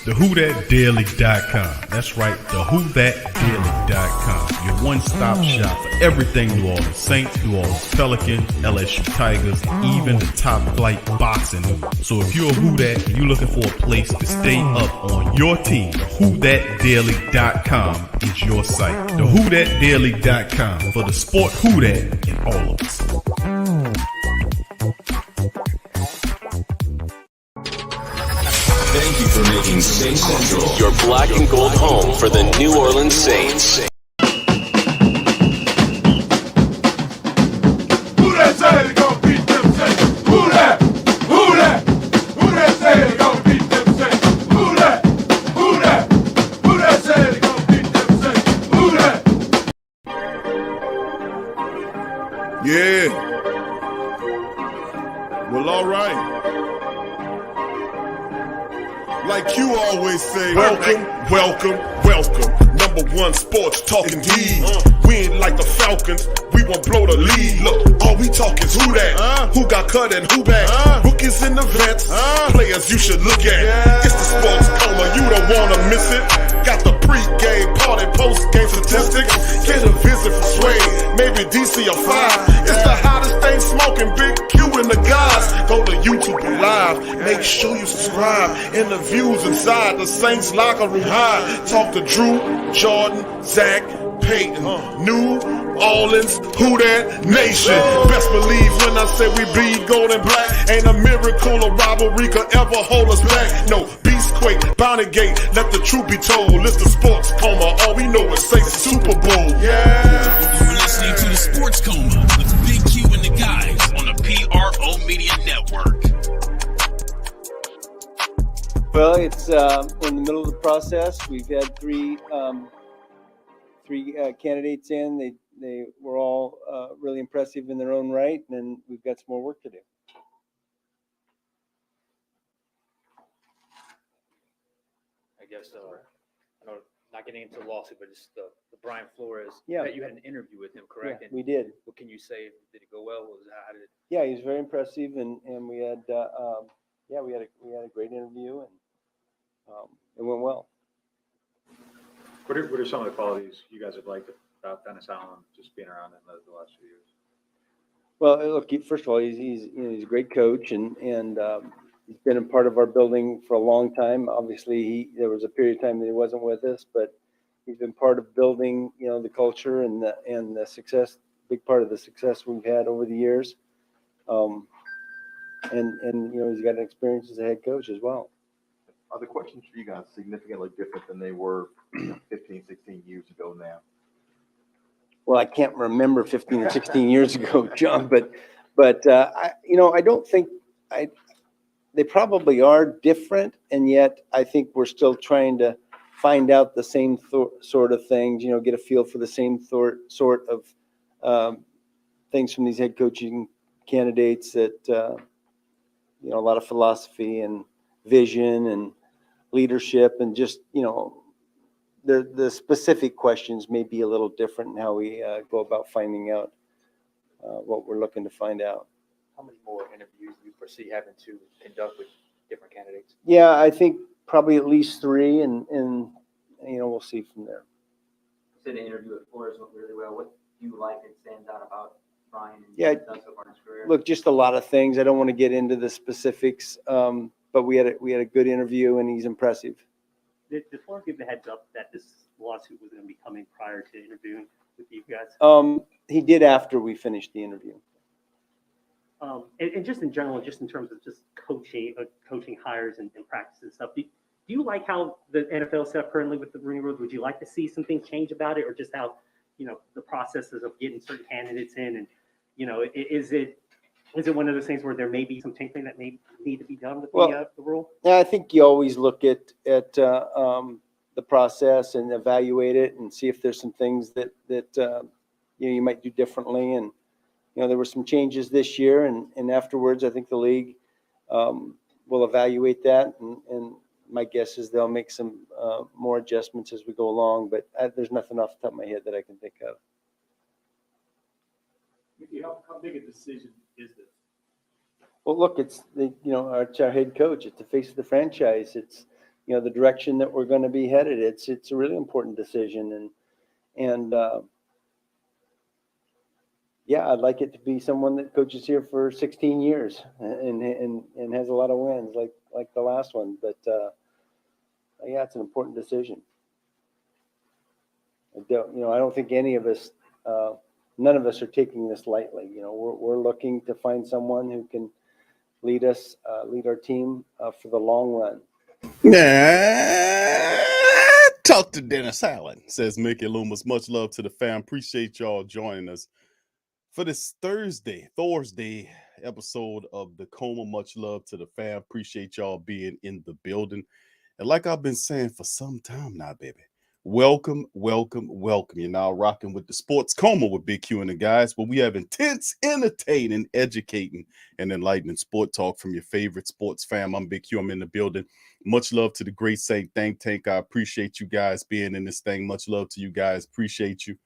TheWhoThatDaily.com. That's right, TheWhoThatDaily.com. Your one-stop shop for everything New Orleans Saints, New Orleans Pelicans, LSU Tigers, even the top flight boxing. So if you're a Who That and you're looking for a place to stay up on your team, TheWhoThatDaily.com is your site. TheWhoThatDaily.com for the sport Who That in all of us. Thank you for making Saint Central your black and gold home for the New Orleans Saints. Who that say they gonna beat them Saints? Who that? Who that? Who that say they gonna beat them Saints? Who that? Who that? Who that say they gonna beat them Saints? Who that? Yeah. Well, all right. Like you always say, welcome, welcome, welcome. Number one sports talking D. We ain't like the Falcons, we won't blow the lead. Look, all we talk is who that, who got cut and who back. Rookies and the vets, players you should look at. It's the sports coma, you don't wanna miss it. Got the pre-game, party, post-game statistics. Get a visit from Sway, maybe DC or 5. It's the hottest thing smoking, Big Q and the guys. Go to YouTube Live, make sure you subscribe. Interviews inside the Saints locker room high. Talk to Drew, Jordan, Zach, Peyton, New Orleans, Who That Nation. Best believe when I say we bleed gold and black. Ain't a miracle or rivalry could ever hold us back. No, Beastquake, Bounty Gate, let the truth be told. It's the sports coma, all we know is Saints Super Bowl. Yeah. You're listening to the Sports Coma with Big Q and the guys on the PRO Media Network. Well, it's we're in the middle of the process. We've had three candidates in. They were all really impressive in their own right, and we've got some more work to do. I guess, I know, not getting into the lawsuit, but just the Brian Flores. Yeah. That you had an interview with him, correct? Yeah, And we did. what can you say? Did it go well? How did it? Yeah, he was very impressive, and we had we had a great interview, and it went well. What are some of the qualities you guys have liked about Dennis Allen, just being around him the last few years? Well, look, first of all, he's a great coach, and he's been a part of our building for a long time. Obviously, there was a period of time that he wasn't with us, but he's been part of building, the culture and the success. Big part of the success we've had over the years. And he's got an experience as a head coach as well. Are the questions for you guys significantly different than they were 15, 16 years ago now? Well, I can't remember 15 or 16 years ago, John, but I don't think they probably are different, and yet I think we're still trying to find out the same sort of things, get a feel for the same sort of things from these head coaching candidates that, a lot of philosophy and vision and leadership, and just, the specific questions may be a little different in how we go about finding out what we're looking to find out. How many more interviews do you foresee having to conduct with different candidates? Yeah, I think probably at least 3, and we'll see from there. You said the interview with Flores went really well. What do you like and stands out about Brian and Yeah, done so far in his career? Look, just a lot of things. I don't want to get into the specifics, but we had a good interview, and he's impressive. Did Flores give the heads up that this lawsuit was going to be coming prior to interviewing with you guys? He did after we finished the interview. And just in general, just in terms of just coaching hires and practice and stuff, do you like how the NFL is set up currently with the Rooney Rule? Would you like to see something change about it, or just how, the processes of getting certain candidates in, and, is it one of those things where there may be some tinkering that may need to be done with the rule? Yeah, I think you always look at the process and evaluate it and see if there's some things that you might do differently. And there were some changes this year, and afterwards, I think the league will evaluate that. And my guess is they'll make some more adjustments as we go along. But there's nothing off the top of my head that I can think of. How big a decision is this? Well, look, it's our head coach. It's the face of the franchise. It's you know, the direction that we're going to be headed. It's a really important decision, and yeah, I'd like it to be someone that coaches here for 16 years and has a lot of wins like the last one. But yeah, it's an important decision. I don't think any of us, none of us are taking this lightly. You know, we're looking to find someone who can lead us, lead our team for the long run. Nah, talk to Dennis Allen, says Mickey Loomis. Much love to the fam. Appreciate y'all joining us for this Thursday episode of the Coma. Much love to the fam. Appreciate y'all being in the building. And like I've been saying for some time now, baby, welcome. You're now rocking with the Sports Coma with Big Q and the guys, where we have intense, entertaining, educating, and enlightening sport talk from your favorite sports fam. I'm Big Q. I'm in the building. Much love to the Great Saint Think Tank. I appreciate you guys being in this thing. Much love to you guys. Appreciate you.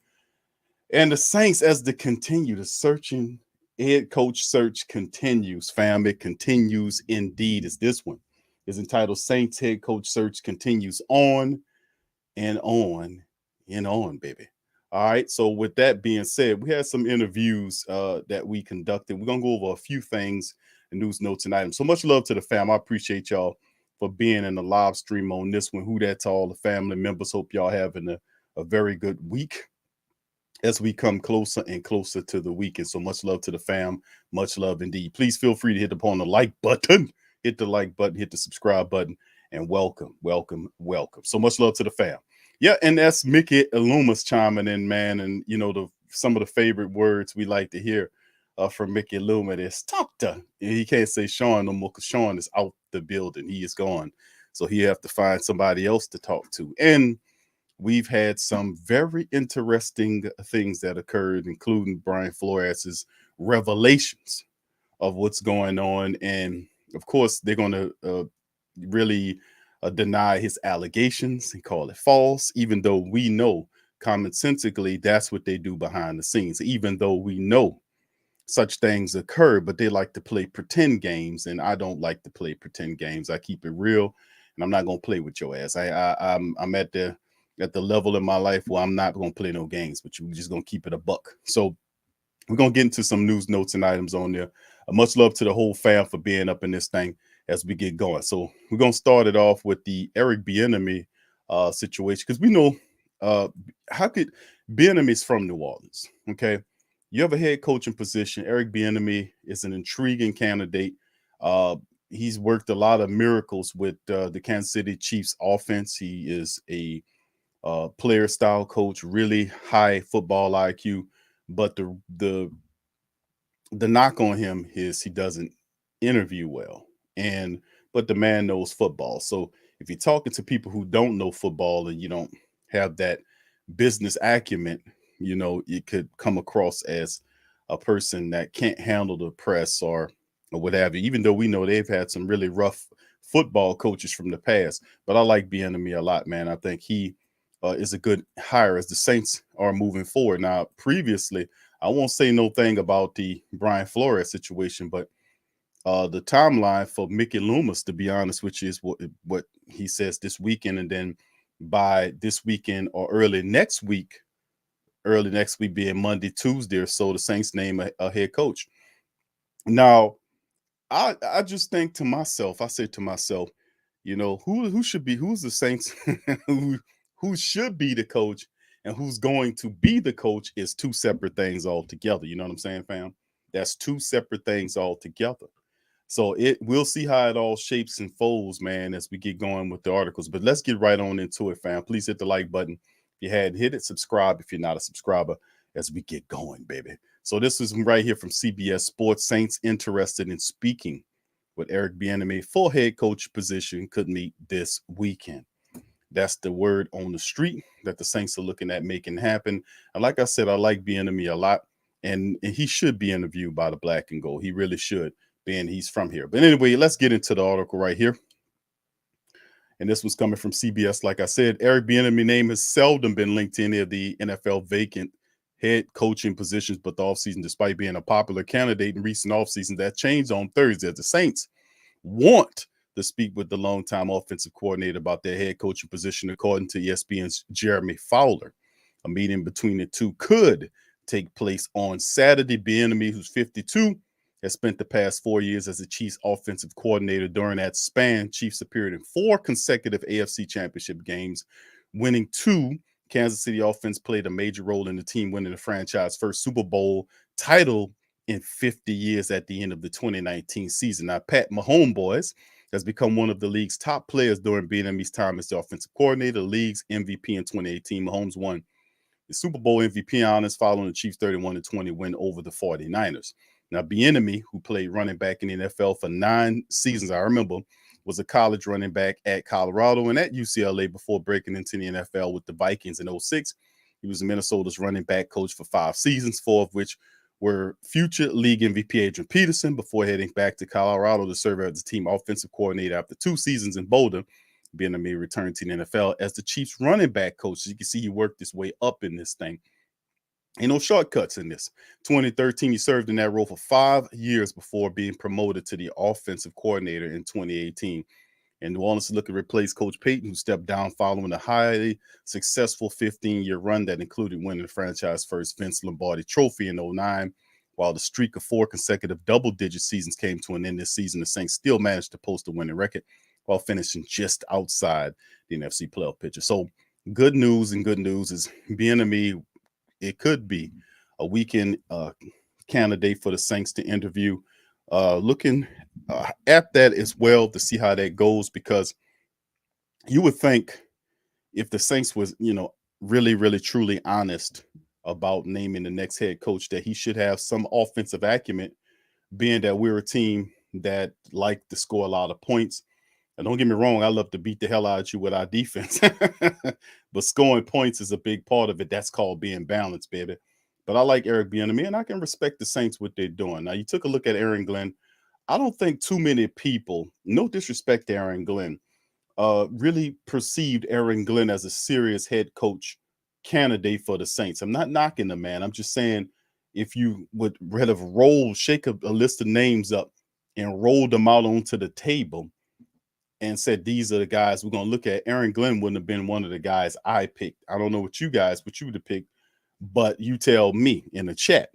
And the Saints, as they continue, the searching head coach search continues, fam. It continues indeed. As this one is entitled Saints Head Coach Search Continues On and On and On, baby. All right. So with that being said, we had some interviews that we conducted. We're going to go over a few things and news, notes, and items. So much love to the fam. I appreciate y'all for being in the live stream on this one. Who that's all the family members. Hope y'all having a very good week as we come closer and closer to the weekend. So much love to the fam. Much love indeed. Please feel free to hit upon the like button, hit the like button, hit the subscribe button, and welcome. So much love to the fam. Yeah, and that's Mickey Loomis chiming in, man. And you know, some of the favorite words we like to hear from Mickey Loomis is talk to. He can't say Sean no more because Sean is out the building. He is gone. So he have to find somebody else to talk to. And we've had some very interesting things that occurred, including Brian Flores' revelations of what's going on. And of course, they're going to really deny his allegations and call it false, even though we know commonsensically that's what they do behind the scenes, even though we know such things occur, but they like to play pretend games. And I don't like to play pretend games. I keep it real, and I'm not going to play with your ass. I'm at the level in my life where I'm not going to play no games with you. We're just going to keep it a buck. So we're going to get into some news, notes, and items on there. Much love to the whole fam for being up in this thing as we get going. So we're going to start it off with the Eric Bieniemy situation, because we know how could Bieniemy's from New Orleans, okay? You have a head coaching position. Eric Bieniemy is an intriguing candidate. He's worked a lot of miracles with the Kansas City Chiefs offense. He is a player style coach, really high football IQ, but the knock on him is he doesn't interview well. But the man knows football. So if you're talking to people who don't know football and you don't have that business acumen, you know, it could come across as a person that can't handle the press or what have you, even though we know they've had some really rough football coaches from the past. But I like Bieniemy a lot, man. I think he is a good hire as the Saints are moving forward. Now, previously, I won't say no thing about the Brian Flores situation, but the timeline for Mickey Loomis, to be honest, which is what he says this weekend, and then by this weekend or early next week being Monday, Tuesday or so, the Saints name a head coach. Now, I just think to myself, I say to myself, you know, who's the Saints, who should be the coach and who's going to be the coach is two separate things altogether. You know what I'm saying, fam? That's two separate things altogether. So we'll see how it all shapes and folds, man, as we get going with the articles. But let's get right on into it, fam. Please hit the like button. If you hadn't hit it, subscribe if you're not a subscriber as we get going, baby. So this is right here from CBS Sports. Saints interested in speaking with Eric Bieniemy for head coach position could meet this weekend. That's the word on the street that the Saints are looking at making happen. And like I said, I like Bieniemy a lot, and he should be interviewed by the Black and Gold. He really should, being he's from here. But anyway, let's get into the article right here. And this was coming from CBS. Like I said, Eric Bieniemy's name has seldom been linked to any of the NFL vacant head coaching positions, but the offseason, despite being a popular candidate in recent offseasons, that changed on Thursday as the Saints want to speak with the longtime offensive coordinator about their head coaching position, according to ESPN's Jeremy Fowler. A meeting between the two could take place on Saturday. Bieniemy, who's 52, has spent the past 4 years as the Chiefs offensive coordinator. During that span, Chiefs appeared in 4 consecutive AFC championship games, winning 2. Kansas City offense played a major role in the team winning the franchise first Super Bowl title in 50 years at the end of the 2019 season. Now, Pat Mahomes has become one of the league's top players during Bieniemy's time as the offensive coordinator. The league's MVP in 2018, Mahomes won the Super Bowl MVP honors following the Chiefs' 31-20 win over the 49ers. Now, Bieniemy, who played running back in the NFL for 9 seasons, I remember, was a college running back at Colorado and at UCLA before breaking into the NFL with the Vikings in 2006. He was Minnesota's running back coach for 5 seasons, 4 of which were future league MVP Adrian Peterson, before heading back to Colorado to serve as the team offensive coordinator. After 2 seasons in Boulder, Bieniemy returned to the NFL as the Chiefs running back coach. As you can see, he worked his way up in this thing. Ain't no shortcuts in this. 2013, he served in that role for 5 years before being promoted to the offensive coordinator in 2018. And New Orleans is looking to replace Coach Payton, who stepped down following a highly successful 15-year run that included winning the franchise first Vince Lombardi Trophy in 2009. While the streak of 4 consecutive double-digit seasons came to an end this season, the Saints still managed to post a winning record while finishing just outside the NFC playoff picture. So good news is Bieniemy, it could be a weekend candidate for the Saints to interview. Looking at that as well to see how that goes, because you would think if the Saints was, really, really, truly honest about naming the next head coach, that he should have some offensive acumen, being that we're a team that like to score a lot of points. And don't get me wrong, I love to beat the hell out of you with our defense. But scoring points is a big part of it. That's called being balanced, baby. But I like Eric Bieniemy, and I can respect the Saints, what they're doing. Now, you took a look at Aaron Glenn. I don't think too many people, no disrespect to Aaron Glenn, really perceived Aaron Glenn as a serious head coach candidate for the Saints. I'm not knocking the man. I'm just saying, if you would rather shake a list of names up and roll them out onto the table and said, these are the guys we're going to look at, Aaron Glenn wouldn't have been one of the guys I picked. I don't know what you would have picked, but you tell me in the chat.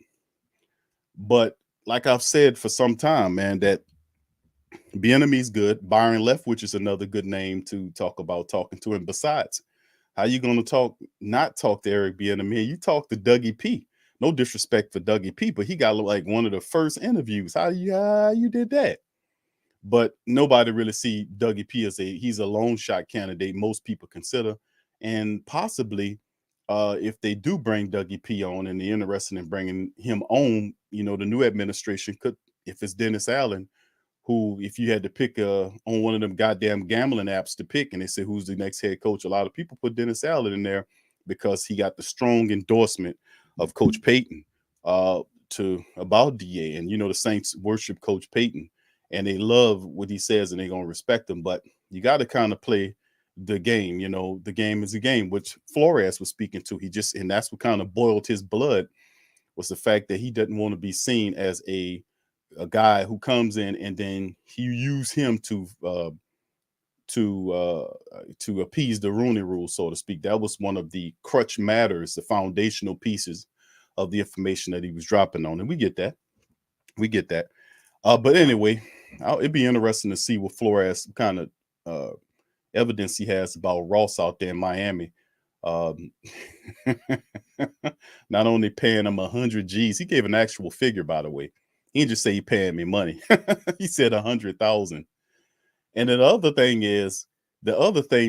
But like I've said for some time, man, that Bieniemy's good. Byron Leftwich is another good name to talk about talking to him. Besides, how you going to not talk to Eric Bieniemy? You talk to Dougie P. No disrespect for Dougie P, but he got like one of the first interviews. How you did that? But nobody really see Dougie P as he's a long shot candidate most people consider. And possibly if they do bring Dougie P on and they're interested in bringing him on, the new administration could, if it's Dennis Allen, who, if you had to pick on one of them goddamn gambling apps to pick, and they say who's the next head coach, a lot of people put Dennis Allen in there because he got the strong endorsement of Coach Payton about DA. And, the Saints worship Coach Payton. And they love what he says, and they're going to respect him. But you got to kind of play the game. The game is a game, which Flores was speaking to. And that's what kind of boiled his blood, was the fact that he doesn't want to be seen as a guy who comes in and then he use him to appease the Rooney Rule, so to speak. That was one of the crutch matters, the foundational pieces of the information that he was dropping on. And we get that. But anyway, it'd be interesting to see what Flores kind of evidence he has about Ross out there in Miami. Not only paying him 100 G's, he gave an actual figure, by the way. He didn't just say he paying me money. He said 100,000. And then the other thing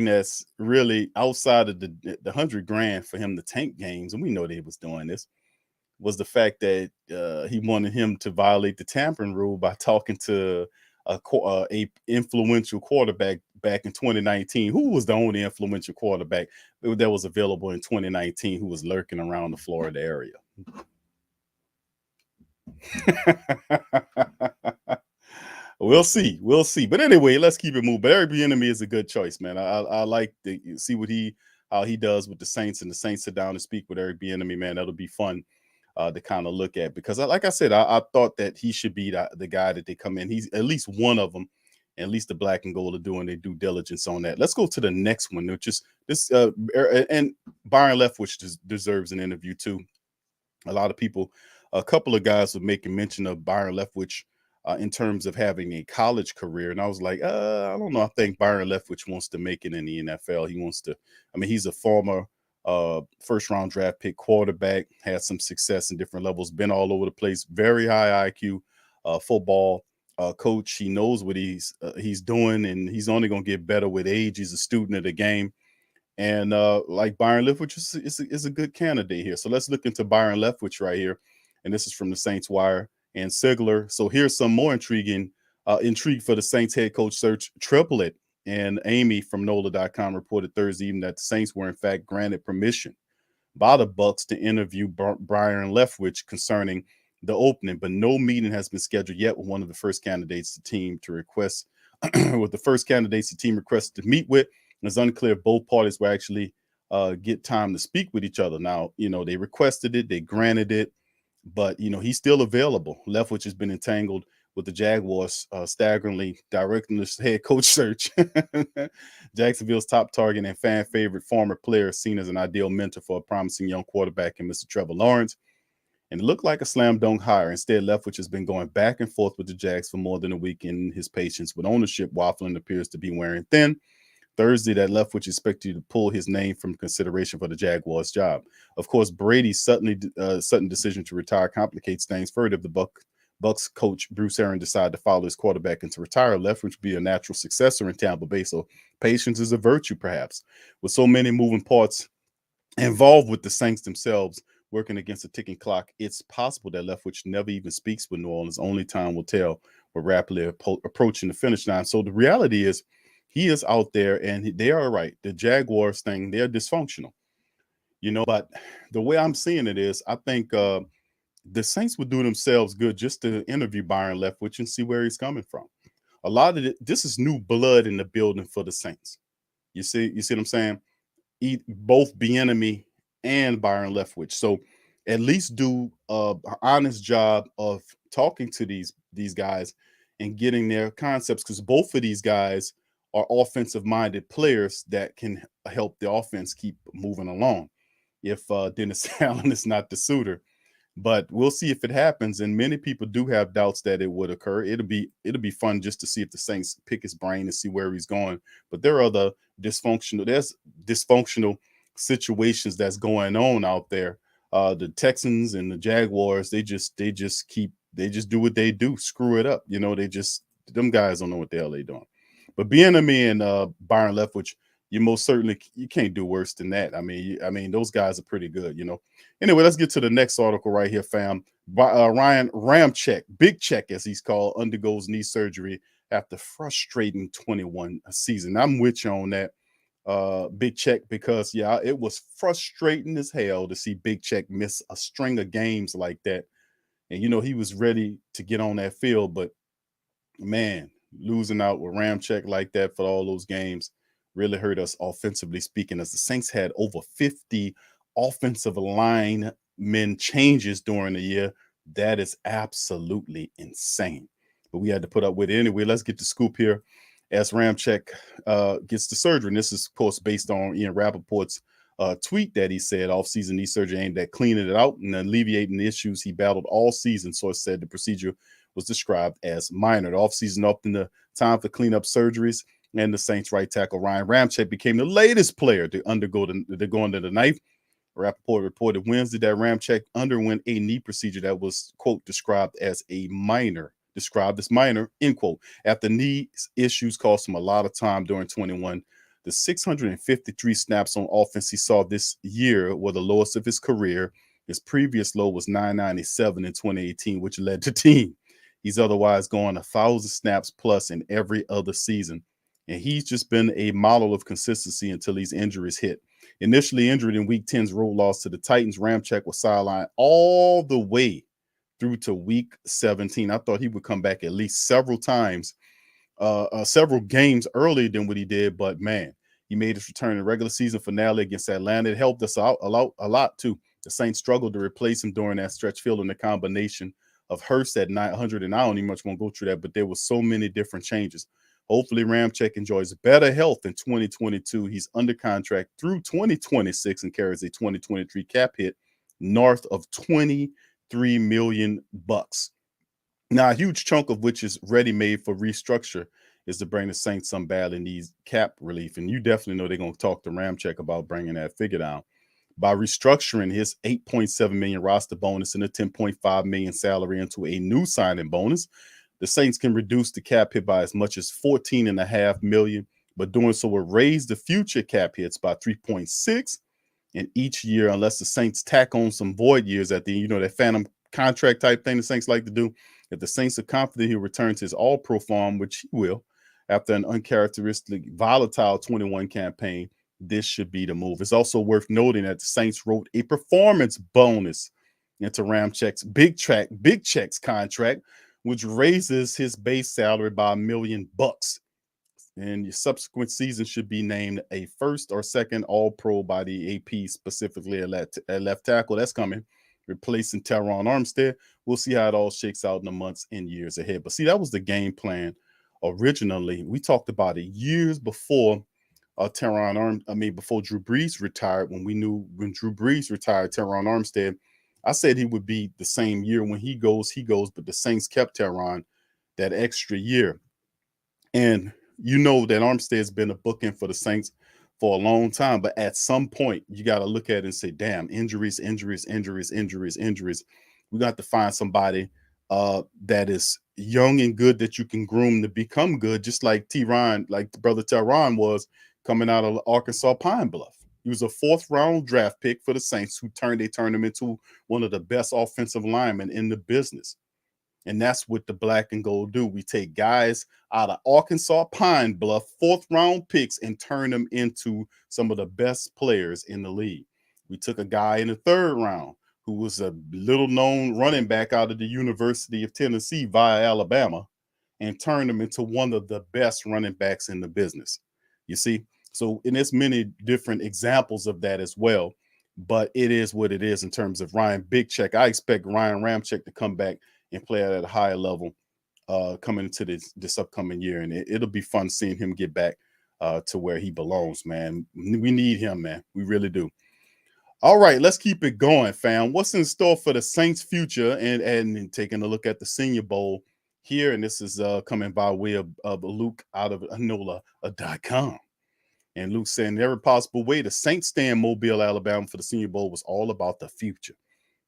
that's really outside of the 100 grand for him to tank games, and we know they was doing this, was the fact that he wanted him to violate the tampering rule by talking to a influential quarterback back in 2019. Who was the only influential quarterback that was available in 2019 who was lurking around the Florida area? We'll see. But anyway, let's keep it moving. But Eric Bieniemy is a good choice, man. I like to see how he does with the Saints, and the Saints sit down and speak with Eric Bieniemy, man. That'll be fun to kind of look at, because like I said, I thought that he should be the guy that they come in. He's at least one of them. And at least the black and gold are doing their due diligence on that. Let's go to the next one, which is this. And Byron Leftwich deserves an interview too. A lot of people, a couple of guys were making mention of Byron Leftwich in terms of having a college career. And I was like, I don't know. I think Byron Leftwich wants to make it in the NFL. He wants to, I mean, he's a former first round draft pick quarterback, had some success in different levels, been all over the place, very high IQ football coach. He knows what he's doing, and he's only going to get better with age. He's a student of the game. And like Byron Leftwich is a good candidate here. So let's look into Byron Leftwich right here. And this is from the Saints Wire and Sigler. So here's some more intrigue for the Saints head coach search. Triplet and Amy from NOLA.com reported Thursday evening that the Saints were in fact granted permission by the Bucs to interview Byron Leftwich concerning the opening, but no meeting has been scheduled yet with one of the first candidates the team to request with the first candidates the team requested to meet with. It's unclear if both parties will actually get time to speak with each other. Now, they requested it, they granted it, but, he's still available. Leftwich has been entangled with the Jaguars staggeringly directing this head coach search. Jacksonville's top target and fan favorite former player seen as an ideal mentor for a promising young quarterback in Mr. Trevor Lawrence. And it looked like a slam dunk hire. Instead, Leftwich has been going back and forth with the Jags for more than a week, and his patience with ownership waffling appears to be wearing thin. Thursday, that Leftwich is expected to pull his name from consideration for the Jaguars job. Of course, Brady's sudden decision to retire complicates things further. If the Bucs coach Bruce Aaron decided to follow his quarterback and to retire, Leftwich would be a natural successor in Tampa Bay. So patience is a virtue, perhaps. With so many moving parts involved with the Saints themselves working against a ticking clock, it's possible that Leftwich never even speaks with New Orleans. Only time will tell. We're rapidly approaching the finish line. So the reality is he is out there, and they are right. The Jaguars thing, they're dysfunctional. But the way I'm seeing it is I think the Saints would do themselves good just to interview Byron Leftwich and see where he's coming from. A lot of this is new blood in the building for the Saints. You see what I'm saying? Both Bieniemy and Byron Leftwich. So at least do an honest job of talking to these guys and getting their concepts, because both of these guys are offensive-minded players that can help the offense keep moving along if Dennis Allen is not the suitor. But we'll see if it happens, and many people do have doubts that it would occur. It'll be fun just to see if the Saints pick his brain and see where he's going. But there are dysfunctional situations that's going on out there. The Texans and the Jaguars, they just do what they do, screw it up. Them guys don't know what the hell they're doing. But Bieniemy and Byron Leftwich, you can't do worse than that. I mean, those guys are pretty good, Anyway, let's get to the next article right here, fam. Ryan Ramczyk, Big Check as he's called, undergoes knee surgery after frustrating 21 season. I'm with you on that, Big Check, because it was frustrating as hell to see Big Check miss a string of games like that. And he was ready to get on that field, but man, losing out with Ramczyk like that for all those games really hurt us offensively speaking, as the Saints had over 50 offensive linemen changes during the year. That is absolutely insane. But we had to put up with it anyway. Let's get the scoop here as Ramczyk gets the surgery. And this is, of course, based on Ian Rappaport's tweet that he said off-season knee surgery aimed at cleaning it out and alleviating the issues he battled all season. So it said the procedure was described as minor. The offseason up in the time for cleanup surgeries, and the Saints right tackle Ryan Ramczyk became the latest player to go into the knife. Rappaport reported Wednesday that Ramczyk underwent a knee procedure that was, quote, described as minor, end quote. After knee issues cost him a lot of time during 21. The 653 snaps on offense he saw this year were the lowest of his career. His previous low was 997 in 2018, which led the team. He's otherwise gone 1,000 snaps plus in every other season. And he's just been a model of consistency until these injuries hit. Initially injured in Week 10's road loss to the Titans, Ramczyk was sidelined all the way through to Week 17. I thought he would come back at least several times, several games earlier than what he did. But, man, he made his return in the regular season finale against Atlanta. It helped us out a lot, too. The Saints struggled to replace him during that stretch, fielding the combination of Hurst at 900, and I don't even much want to go through that, but there were so many different changes. Hopefully, Ramczyk enjoys better health in 2022. He's under contract through 2026 and carries a 2023 cap hit north of $23 million. Now, a huge chunk of which is ready-made for restructure is to bring the Saints some badly needs cap relief. And you definitely know they're going to talk to Ramczyk about bringing that figure down. By restructuring his $8.7 million roster bonus and a $10.5 million salary into a new signing bonus, the Saints can reduce the cap hit by as much as $14.5 million, but doing so will raise the future cap hits by 3.6 in each year, unless the Saints tack on some void years at the end. You know, that phantom contract type thing the Saints like to do. If the Saints are confident he'll return to his all-pro form, which he will, after an uncharacteristically volatile 21 campaign, this should be the move. It's also worth noting that the Saints wrote a performance bonus into Ramczyk's big checks contract, which raises his base salary by $1 million. And your subsequent season should be named a first or second All-Pro by the AP, specifically at left tackle. That's coming, replacing Terron Armstead. We'll see how it all shakes out in the months and years ahead. But see, that was the game plan originally. We talked about it years before before Drew Brees retired. When Drew Brees retired, Terron Armstead, I said he would be the same year. When he goes, but the Saints kept Terron that extra year. And you know that Armstead's been a bookend for the Saints for a long time, but at some point you got to look at it and say, damn, injuries. We got to find somebody that is young and good that you can groom to become good, just like brother Terron was coming out of Arkansas Pine Bluff. He was a 4th round draft pick for the Saints who turned him into one of the best offensive linemen in the business. And that's what the black and gold do. We take guys out of Arkansas Pine Bluff, 4th round picks, and turn them into some of the best players in the league. We took a guy in the 3rd round who was a little known running back out of the University of Tennessee via Alabama and turned him into one of the best running backs in the business. You see? So, and there's many different examples of that as well, but it is what it is in terms of Ryan Big Check. I expect Ryan Ramczyk to come back and play at a higher level coming into this upcoming year. And it'll be fun seeing him get back to where he belongs, man. We need him, man. We really do. All right, let's keep it going, fam. What's in store for the Saints' future? And taking a look at the Senior Bowl here. And this is coming by way of Luke out of Anola.com. And Luke saying, in every possible way, the Saints stay in Mobile, Alabama for the Senior Bowl was all about the future.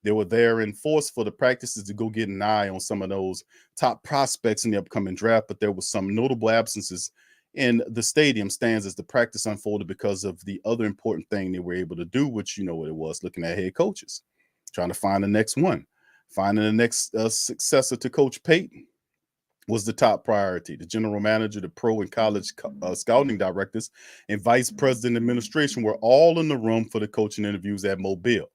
They were there in force for the practices to go get an eye on some of those top prospects in the upcoming draft, but there was some notable absences in the stadium stands as the practice unfolded because of the other important thing they were able to do, which you know what it was, looking at head coaches, trying to find the next one. Finding the next successor to Coach Payton was the top priority. The general manager, the pro and college scouting directors, and vice president administration were all in the room for the coaching interviews at Mobile.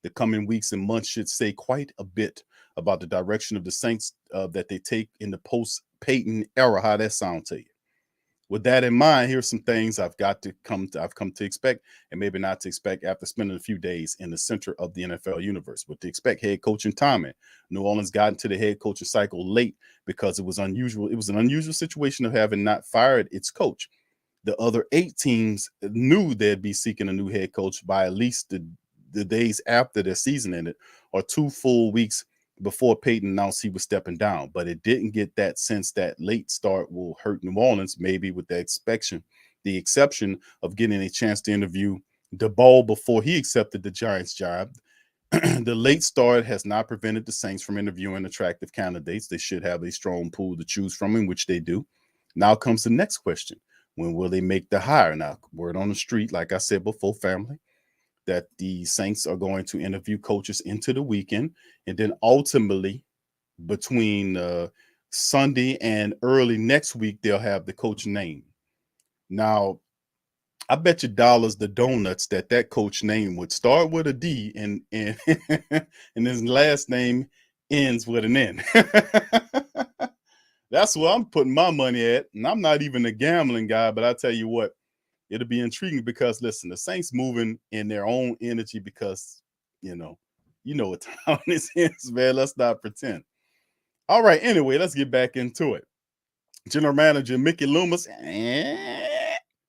The coming weeks and months should say quite a bit about the direction of the Saints that they take in the post-Payton era. How that sound to you? With that in mind, here's some things I've come to expect, and maybe not to expect after spending a few days in the center of the NFL universe. What to expect: head coaching timing. New Orleans got into the head coaching cycle late because it was unusual. It was an unusual situation of having not fired its coach. The other 8 teams knew they'd be seeking a new head coach by at least the days after their season ended, or 2 full weeks before Payton announced he was stepping down. But it didn't get that sense that late start will hurt New Orleans, maybe with the exception of getting a chance to interview DeBall before he accepted the Giants job. The late start has not prevented the Saints from interviewing attractive candidates. They should have a strong pool to choose from, in which they do. Now comes the next question. When will they make the hire? Now, word on the street, like I said before, family, that the Saints are going to interview coaches into the weekend, and then ultimately between Sunday and early next week, they'll have the coach name. Now, I bet you dollars the donuts that coach name would start with a D and and his last name ends with an N. That's where I'm putting my money at, and I'm not even a gambling guy, but I tell you what, it'll be intriguing because, listen, the Saints moving in their own energy because, you know what time this is, man. Let's not pretend. All right, anyway, let's get back into it. General Manager Mickey Loomis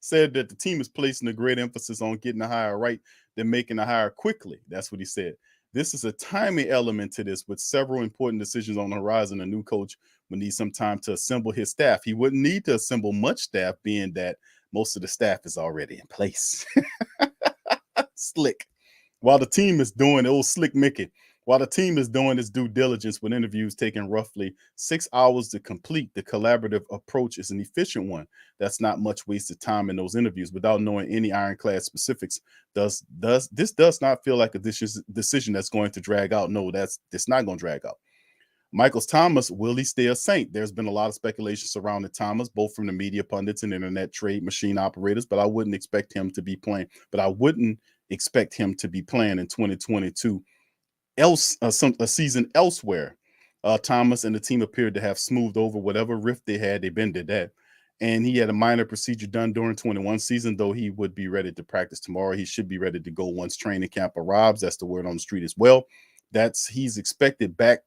said that the team is placing a great emphasis on getting the hire right than making the hire quickly. That's what he said. This is a timing element to this, with several important decisions on the horizon. A new coach would need some time to assemble his staff. He wouldn't need to assemble much staff, being that most of the staff is already in place. Slick. While the team is doing, old Slick Mickey, while the team is doing its due diligence with interviews taking roughly 6 hours to complete, the collaborative approach is an efficient one. That's not much wasted time in those interviews. Without knowing any ironclad specifics, this does not feel like a decision that's going to drag out. No, it's not going to drag out. Michael Thomas, will he stay a Saint? There's been a lot of speculation surrounding Thomas, both from the media pundits and internet trade machine operators, but I wouldn't expect him to be playing. But I wouldn't expect him to be playing in 2022 a season elsewhere. Thomas and the team appeared to have smoothed over whatever rift they had. They've been to that. And he had a minor procedure done during 21 season, though he would be ready to practice tomorrow. He should be ready to go once training camp arrives. That's the word on the street as well. He's expected back.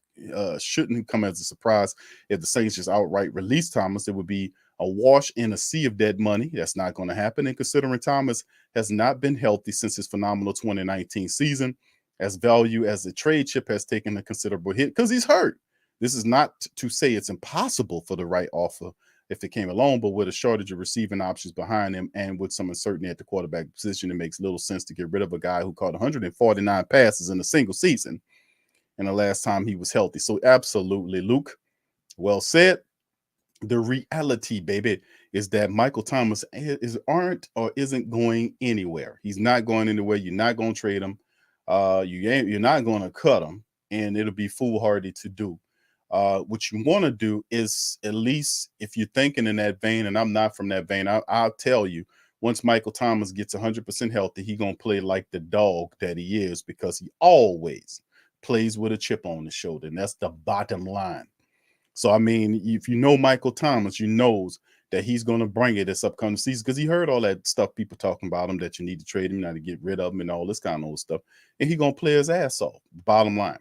Shouldn't come as a surprise if the Saints just outright release Thomas. It would be a wash in a sea of dead money. That's not going to happen. And considering Thomas has not been healthy since his phenomenal 2019 season, as value as the trade chip has taken a considerable hit because he's hurt. This is not to say it's impossible for the right offer if it came along, but with a shortage of receiving options behind him and with some uncertainty at the quarterback position, it makes little sense to get rid of a guy who caught 149 passes in a single season and the last time he was healthy. So absolutely, Luke, well said. The reality, baby, is that Michael Thomas isn't going anywhere. He's not going anywhere. You're not going to trade him. You're not going to cut him, and it'll be foolhardy to do. What you want to do is, at least if you're thinking in that vein, and I'm not from that vein, I'll tell you, once Michael Thomas gets 100% healthy, he's going to play like the dog that he is, because he always plays with a chip on his shoulder, and that's the bottom line. So, I mean, if you know Michael Thomas, you knows that he's going to bring it this upcoming season, because he heard all that stuff people talking about him, that you need to trade him, not to get rid of him and all this kind of old stuff. And he's going to play his ass off, bottom line.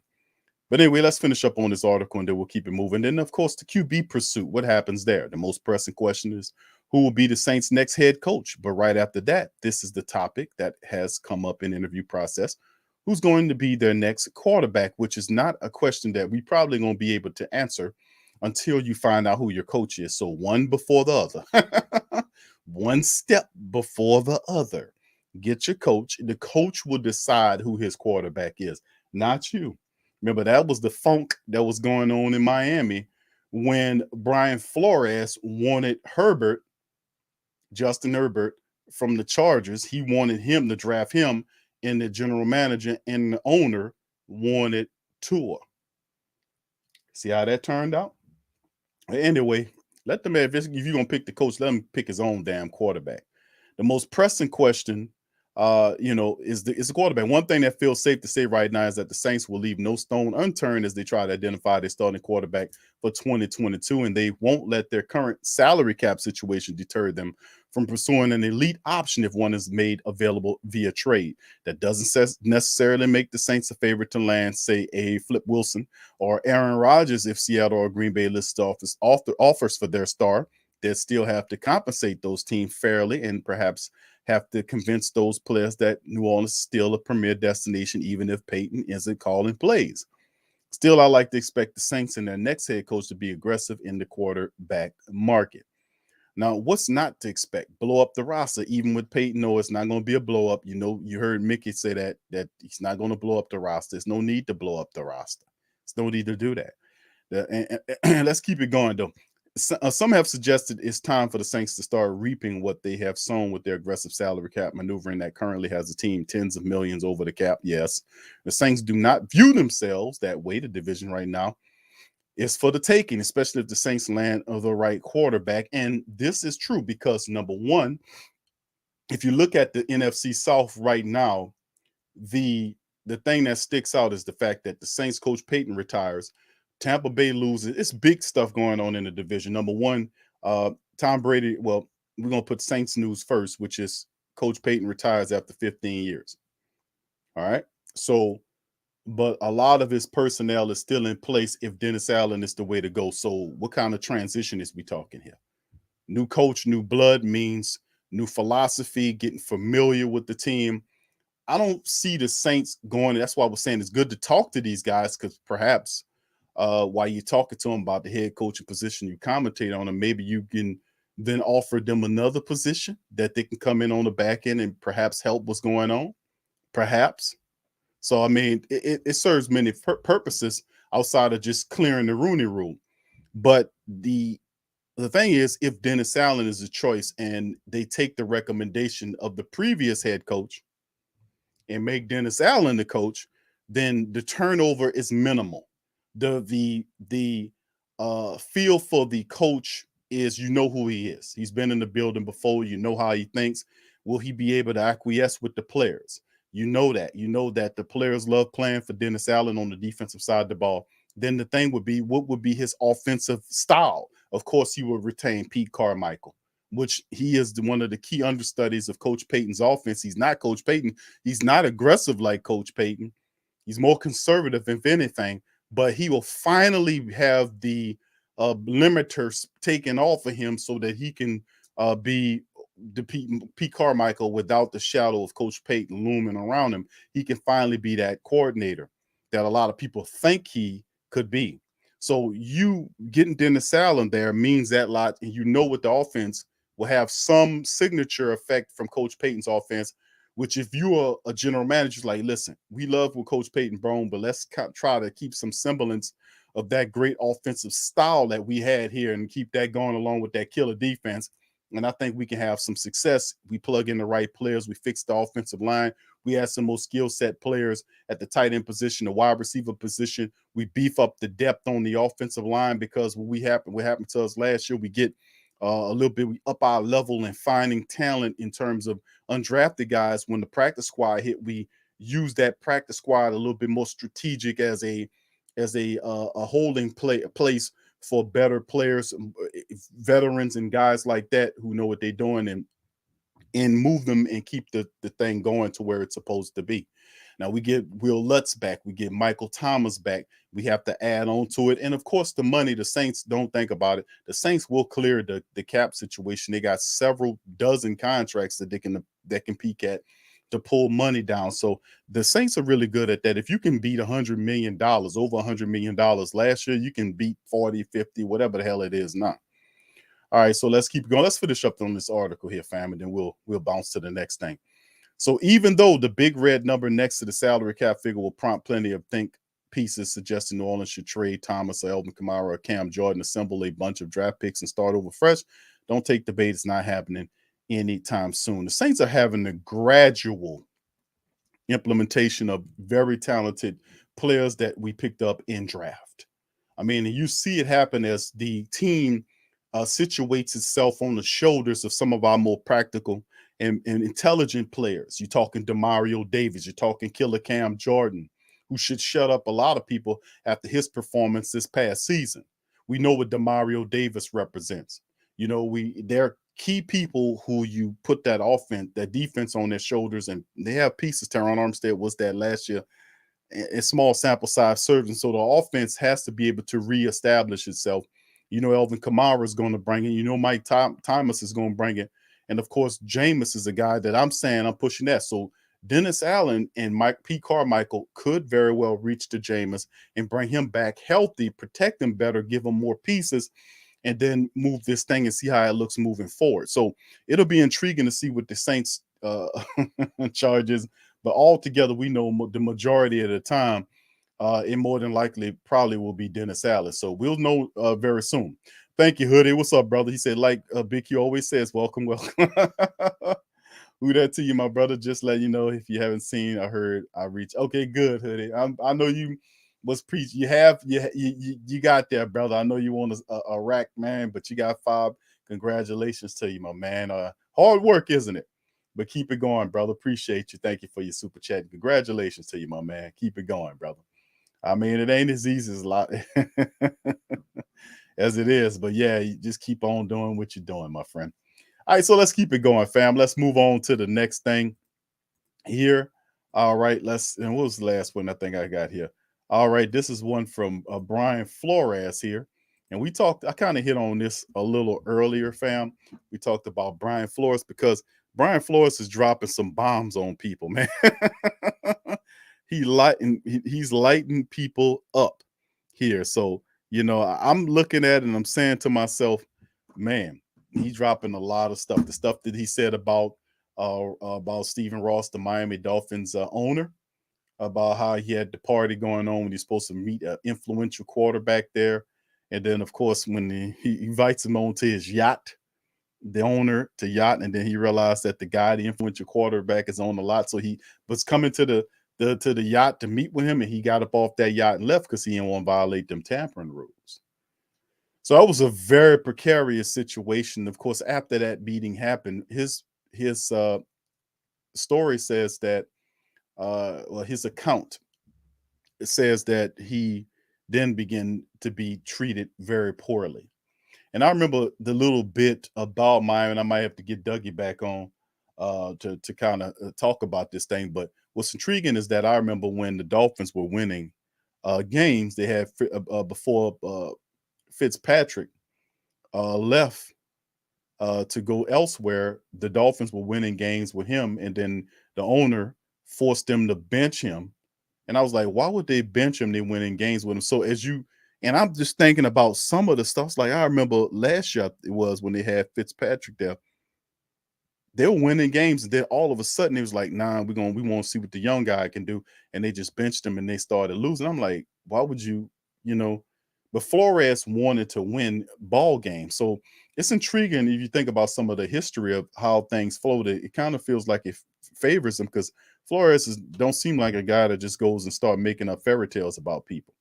But anyway, let's finish up on this article and then we'll keep it moving. Then, of course, the QB pursuit. What happens there? The most pressing question is, who will be the Saints' next head coach? But right after that, this is the topic that has come up in the interview process. Who's going to be their next quarterback? Which is not a question that we probably going to be able to answer until you find out who your coach is. So one before the other, one step before the other. Get your coach. The coach will decide who his quarterback is, not you. Remember, that was the funk that was going on in Miami when Brian Flores wanted Justin Herbert from the Chargers. He wanted him to draft him, and the general manager and the owner wanted Tua. See how that turned out? Anyway, let the man, if you're going to pick the coach, let him pick his own damn quarterback. The most pressing question, is the quarterback. One thing that feels safe to say right now is that the Saints will leave no stone unturned as they try to identify their starting quarterback for 2022, and they won't let their current salary cap situation deter them from pursuing an elite option if one is made available via trade. That doesn't necessarily make the Saints a favorite to land, say, a Flip Wilson or Aaron Rodgers if Seattle or Green Bay lists offers for their star. They'll still have to compensate those teams fairly and perhaps have to convince those players that New Orleans is still a premier destination, even if Peyton isn't calling plays. Still, I like to expect the Saints and their next head coach to be aggressive in the quarterback market. Now, what's not to expect? Blow up the roster, even with Peyton. No, it's not going to be a blow up. You heard Mickey say that he's not going to blow up the roster. There's no need to blow up the roster. There's no need to do that. And let's keep it going, though. Some have suggested it's time for the Saints to start reaping what they have sown with their aggressive salary cap maneuvering that currently has the team tens of millions over the cap. Yes, the Saints do not view themselves that way. The division right now is for the taking, especially if the Saints land the right quarterback. And this is true because, number one, if you look at the NFC South right now, the thing that sticks out is the fact that the Saints coach Peyton retires. Tampa Bay loses. It's big stuff going on in the division. Number one, Tom Brady. Well, we're going to put Saints news first, which is Coach Peyton retires after 15 years. All right. So but a lot of his personnel is still in place if Dennis Allen is the way to go. So what kind of transition is we talking here? New coach, new blood means new philosophy, getting familiar with the team. I don't see the Saints going. That's why I was saying it's good to talk to these guys, because perhaps while you're talking to them about the head coaching position, you commentate on them, maybe you can then offer them another position that they can come in on the back end and perhaps help what's going on. Perhaps. So, I mean, it serves many purposes outside of just clearing the Rooney Rule. But the thing is, if Dennis Allen is a choice and they take the recommendation of the previous head coach and make Dennis Allen the coach, then the turnover is minimal. The feel for the coach is, you know who he is. He's been in the building before. You know how he thinks. Will he be able to acquiesce with the players? You know that. You know that the players love playing for Dennis Allen on the defensive side of the ball. Then the thing would be, what would be his offensive style? Of course, he would retain Pete Carmichael, which he is one of the key understudies of Coach Payton's offense. He's not Coach Payton. He's not aggressive like Coach Payton. He's more conservative, if anything, but he will finally have the limiters taken off of him so that he can be the Pete Carmichael without the shadow of Coach Payton looming around him. He can finally be that coordinator that a lot of people think he could be. So you getting Dennis Allen there means that lot, and you know what the offense will have some signature effect from Coach Payton's offense, which if you are a general manager, like, listen, we love what Coach Payton brought, but let's try to keep some semblance of that great offensive style that we had here and keep that going along with that killer defense. And I think we can have some success. We plug in the right players. We fix the offensive line. We add some more skill set players at the tight end position, the wide receiver position. We beef up the depth on the offensive line, because what happened to us last year, we get a little bit, we up our level in finding talent in terms of undrafted guys. When the practice squad hit, we use that practice squad a little bit more strategic as a holding place for better players, veterans and guys like that who know what they're doing, and move them and keep the thing going to where it's supposed to be. Now we get Will Lutz back. We get Michael Thomas back. We have to add on to it. And of course, the money, the Saints, don't think about it. The Saints will clear the cap situation. They got several dozen contracts that they can peek at to pull money down. So the Saints are really good at that. If you can beat $100 million, over $100 million last year, you can beat 40, 50, whatever the hell it is now. All right, so let's keep going. Let's finish up on this article here, fam, and then we'll bounce to the next thing. So even though the big red number next to the salary cap figure will prompt plenty of think pieces suggesting New Orleans should trade Thomas or Alvin Kamara or Cam Jordan, assemble a bunch of draft picks and start over fresh, don't take the bait. It's not happening anytime soon. The Saints are having a gradual implementation of very talented players that we picked up in draft. I mean, you see it happen as the team situates itself on the shoulders of some of our more practical and intelligent players. You're talking Demario Davis, you're talking Killer Cam Jordan, who should shut up a lot of people after his performance this past season. We know what Demario Davis represents. You know, they're key people who you put that offense, that defense on their shoulders, and they have pieces. Teron Armstead was that last year. A small sample size serves, and so the offense has to be able to reestablish itself. You know, Alvin Kamara is going to bring it. You know, Mike Thomas is going to bring it. And, of course, Jameis is a guy that I'm saying I'm pushing that. So Dennis Allen and Pete Carmichael could very well reach to Jameis and bring him back healthy, protect him better, give him more pieces, and then move this thing and see how it looks moving forward. So it'll be intriguing to see what the Saints charges. But altogether, we know the majority of the time, it more than likely probably will be Dennis Allen. So we'll know very soon. Thank you, Hoodie. What's up, brother? He said, like Big Q always says, welcome, welcome. Who that to you, my brother? Just let you know if you haven't seen or heard, I reach. Okay, good, Hoodie. I know you was preached. You got there, brother. I know you want a rack, man, but you got 5. Congratulations to you, my man. Hard work, isn't it? But keep it going, brother. Appreciate you. Thank you for your super chat. Congratulations to you, my man. Keep it going, brother. I mean, it ain't as easy as a lot as it is, but yeah, you just keep on doing what you're doing, my friend. All right, so let's keep it going, fam. Let's move on to the next thing here. All right, and what was the last one I think I got here? All right, this is one from Brian Flores here. And I kind of hit on this a little earlier, fam. We talked about Brian Flores because Brian Flores is dropping some bombs on people, man. He's lighting people up here. So, I'm looking at it and I'm saying to myself, man, he's dropping a lot of stuff. The stuff that he said about Stephen Ross, the Miami Dolphins owner, about how he had the party going on when he's supposed to meet an influential quarterback there. And then, of course, when he invites him onto his yacht, the owner to yacht, and then he realized that the influential quarterback, is on the lot. So he was coming to the yacht to meet with him, and he got up off that yacht and left because he didn't want to violate them tampering rules. So that was a very precarious situation. Of course, after that meeting happened, his story says that, his account, it says that he then began to be treated very poorly. And I remember the little bit about Miami, and I might have to get Dougie back on to kind of talk about this thing. But what's intriguing is that I remember when the Dolphins were winning games, they had before Fitzpatrick left to go elsewhere, the Dolphins were winning games with him, and then the owner forced them to bench him. And I was like, why would they bench him? They winning games with him. So and I'm just thinking about some of the stuff. Like I remember last year it was when they had Fitzpatrick there. They were winning games, and then all of a sudden it was like, nah, we want to see what the young guy can do. And they just benched him and they started losing. I'm like, why would you, but Flores wanted to win ball games. So it's intriguing if you think about some of the history of how things flowed. It kind of feels like it favors him because Flores don't seem like a guy that just goes and start making up fairy tales about people.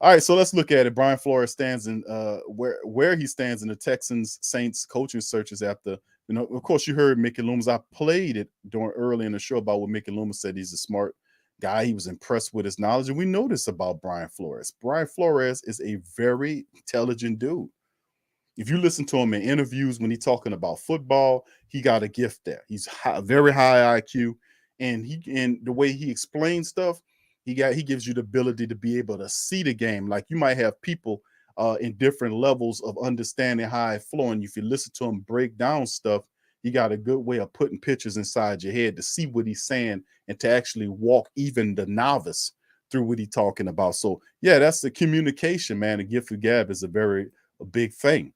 All right, so let's look at it. Brian Flores stands in where he stands in the Texans Saints coaching searches after, of course, you heard Mickey Loomis. I played it early in the show about what Mickey Loomis said. He's a smart guy. He was impressed with his knowledge. And we know this about Brian Flores. Brian Flores is a very intelligent dude. If you listen to him in interviews when he's talking about football, he got a gift there. He's very high IQ, and the way he explains stuff, he gives you the ability to be able to see the game. Like you might have people in different levels of understanding how it flow, and if you listen to him break down stuff, he got a good way of putting pictures inside your head to see what he's saying and to actually walk even the novice through what he's talking about. So yeah, that's the communication, man. The gift of gab is a big thing.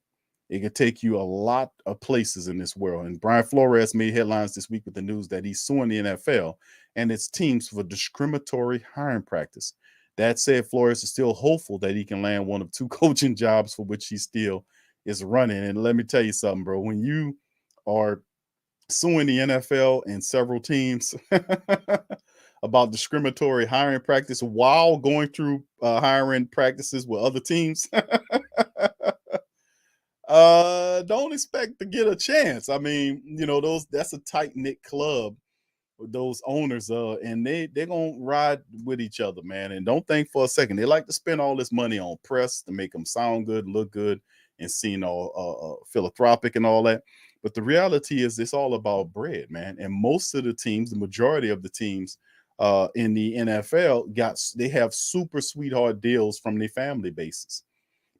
It can take you a lot of places in this world. And Brian Flores made headlines this week with the news that he's suing the NFL and its teams for discriminatory hiring practice. That said, Flores is still hopeful that he can land one of 2 coaching jobs for which he still is running. And let me tell you something, bro. When you are suing the NFL and several teams about discriminatory hiring practice while going through hiring practices with other teams, don't expect to get a chance. I mean, that's a tight-knit club with those owners, and they're gonna ride with each other, man. And don't think for a second they like to spend all this money on press to make them sound good, look good, and seem all philanthropic and all that. But the reality is it's all about bread, man. And most of the teams, the majority of the teams in the NFL they have super sweetheart deals from their family bases.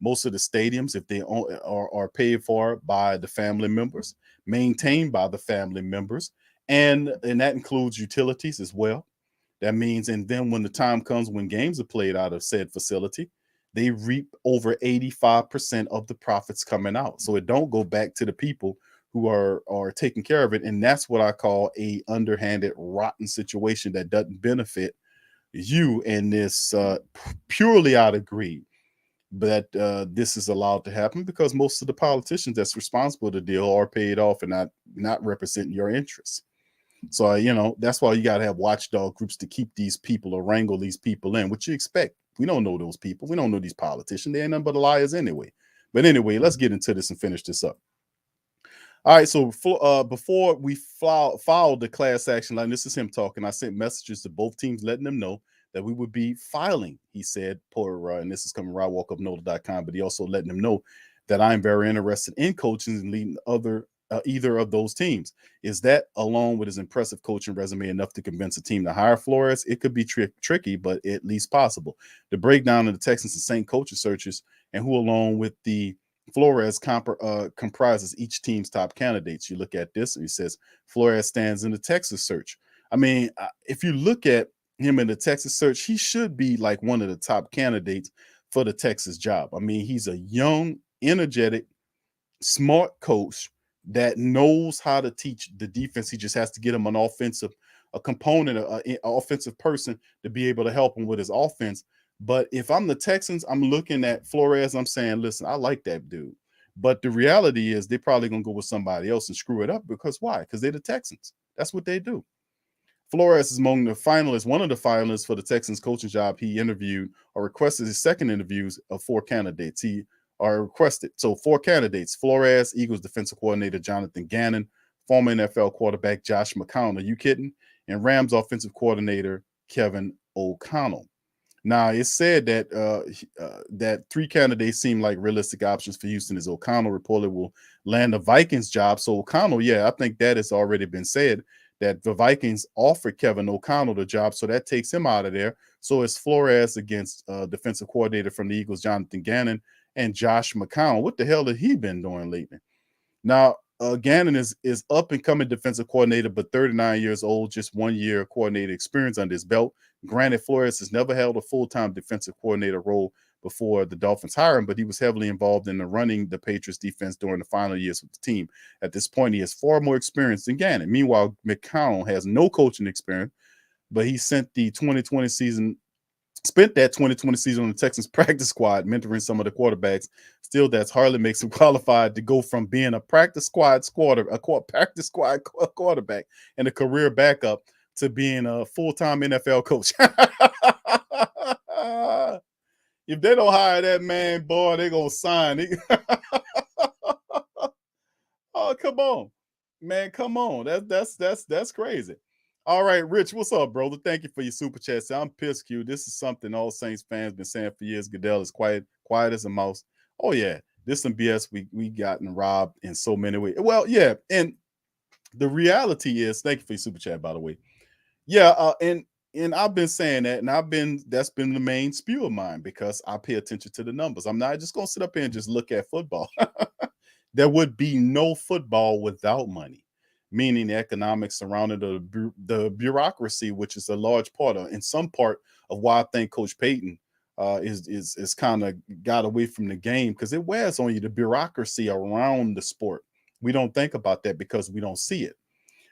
Most of the stadiums, if they are paid for by the family members, maintained by the family members, and that includes utilities as well. That means, and then when the time comes when games are played out of said facility, they reap over 85% of the profits coming out. So it don't go back to the people who are taking care of it. And that's what I call a underhanded, rotten situation that doesn't benefit you, and this purely out of greed. But this is allowed to happen because most of the politicians that's responsible for the deal are paid off and not representing your interests. So, that's why you got to have watchdog groups to keep these people or wrangle these people in, which you expect. We don't know those people. We don't know these politicians. They ain't nothing but liars anyway. But anyway, let's get into this and finish this up. All right, so before we filed the class action line, this is him talking. I sent messages to both teams letting them know that we would be filing, he said, and this is coming from walkupnola.com, but he also letting them know that I'm very interested in coaching and leading other either of those teams. Is that, along with his impressive coaching resume, enough to convince a team to hire Flores? It could be tricky, but at least possible. The breakdown of the Texans and Saint coaching searches and who, along with the Flores, comprises each team's top candidates. You look at this and he says Flores stands in the Texas search. I mean, if you look at him in the Texas search, he should be like one of the top candidates for the Texas job. I mean, he's a young, energetic, smart coach that knows how to teach the defense. He just has to get him an offensive offensive person to be able to help him with his offense. But if I'm the Texans, I'm looking at Flores, I'm saying, listen, I like that dude. But the reality is they're probably going to go with somebody else and screw it up. Because why? Because they're the Texans. That's what they do. Flores is among the finalists, one of the finalists for the Texans coaching job. He interviewed or requested his second interviews of 4 candidates. So 4 candidates: Flores, Eagles defensive coordinator Jonathan Gannon, former NFL quarterback Josh McCown. Are you kidding? And Rams offensive coordinator Kevin O'Connell. Now, it's said that that 3 candidates seem like realistic options for Houston, as O'Connell reportedly will land the Vikings job. So O'Connell, yeah, I think that has already been said, that the Vikings offered Kevin O'Connell the job, so that takes him out of there. So it's Flores against defensive coordinator from the Eagles, Jonathan Gannon, and Josh McCown. What the hell has he been doing lately? Now, Gannon is up-and-coming defensive coordinator, but 39 years old, just 1 year coordinator experience under his belt. Granted, Flores has never held a full-time defensive coordinator role before the Dolphins hired him, but he was heavily involved in running the Patriots defense during the final years with the team. At this point, he has far more experience than Gannon. Meanwhile, McCown has no coaching experience, but he spent that 2020 season on the Texans practice squad, mentoring some of the quarterbacks. Still, that's hardly makes him qualified to go from being a practice squad quarterback and a career backup to being a full-time NFL coach. If they don't hire that man, boy, they're gonna sign. Oh, come on, man, come on. That's crazy. All right, Rich, what's up, brother? Thank you for your super chat. So I'm pissed, Q. This is something all Saints fans been saying for years. Goodell is quiet as a mouse. Oh yeah, this some BS we gotten robbed in so many ways. Well, yeah, and the reality is, thank you for your super chat, by the way. Yeah, and I've been saying that, and that's been the main spew of mine, because I pay attention to the numbers. I'm not just gonna sit up here and just look at football. There would be no football without money, meaning the economics surrounding the bureaucracy, which is a large part of, and some part of why I think Coach Payton is kind of got away from the game, because it wears on you, the bureaucracy around the sport. We don't think about that because we don't see it.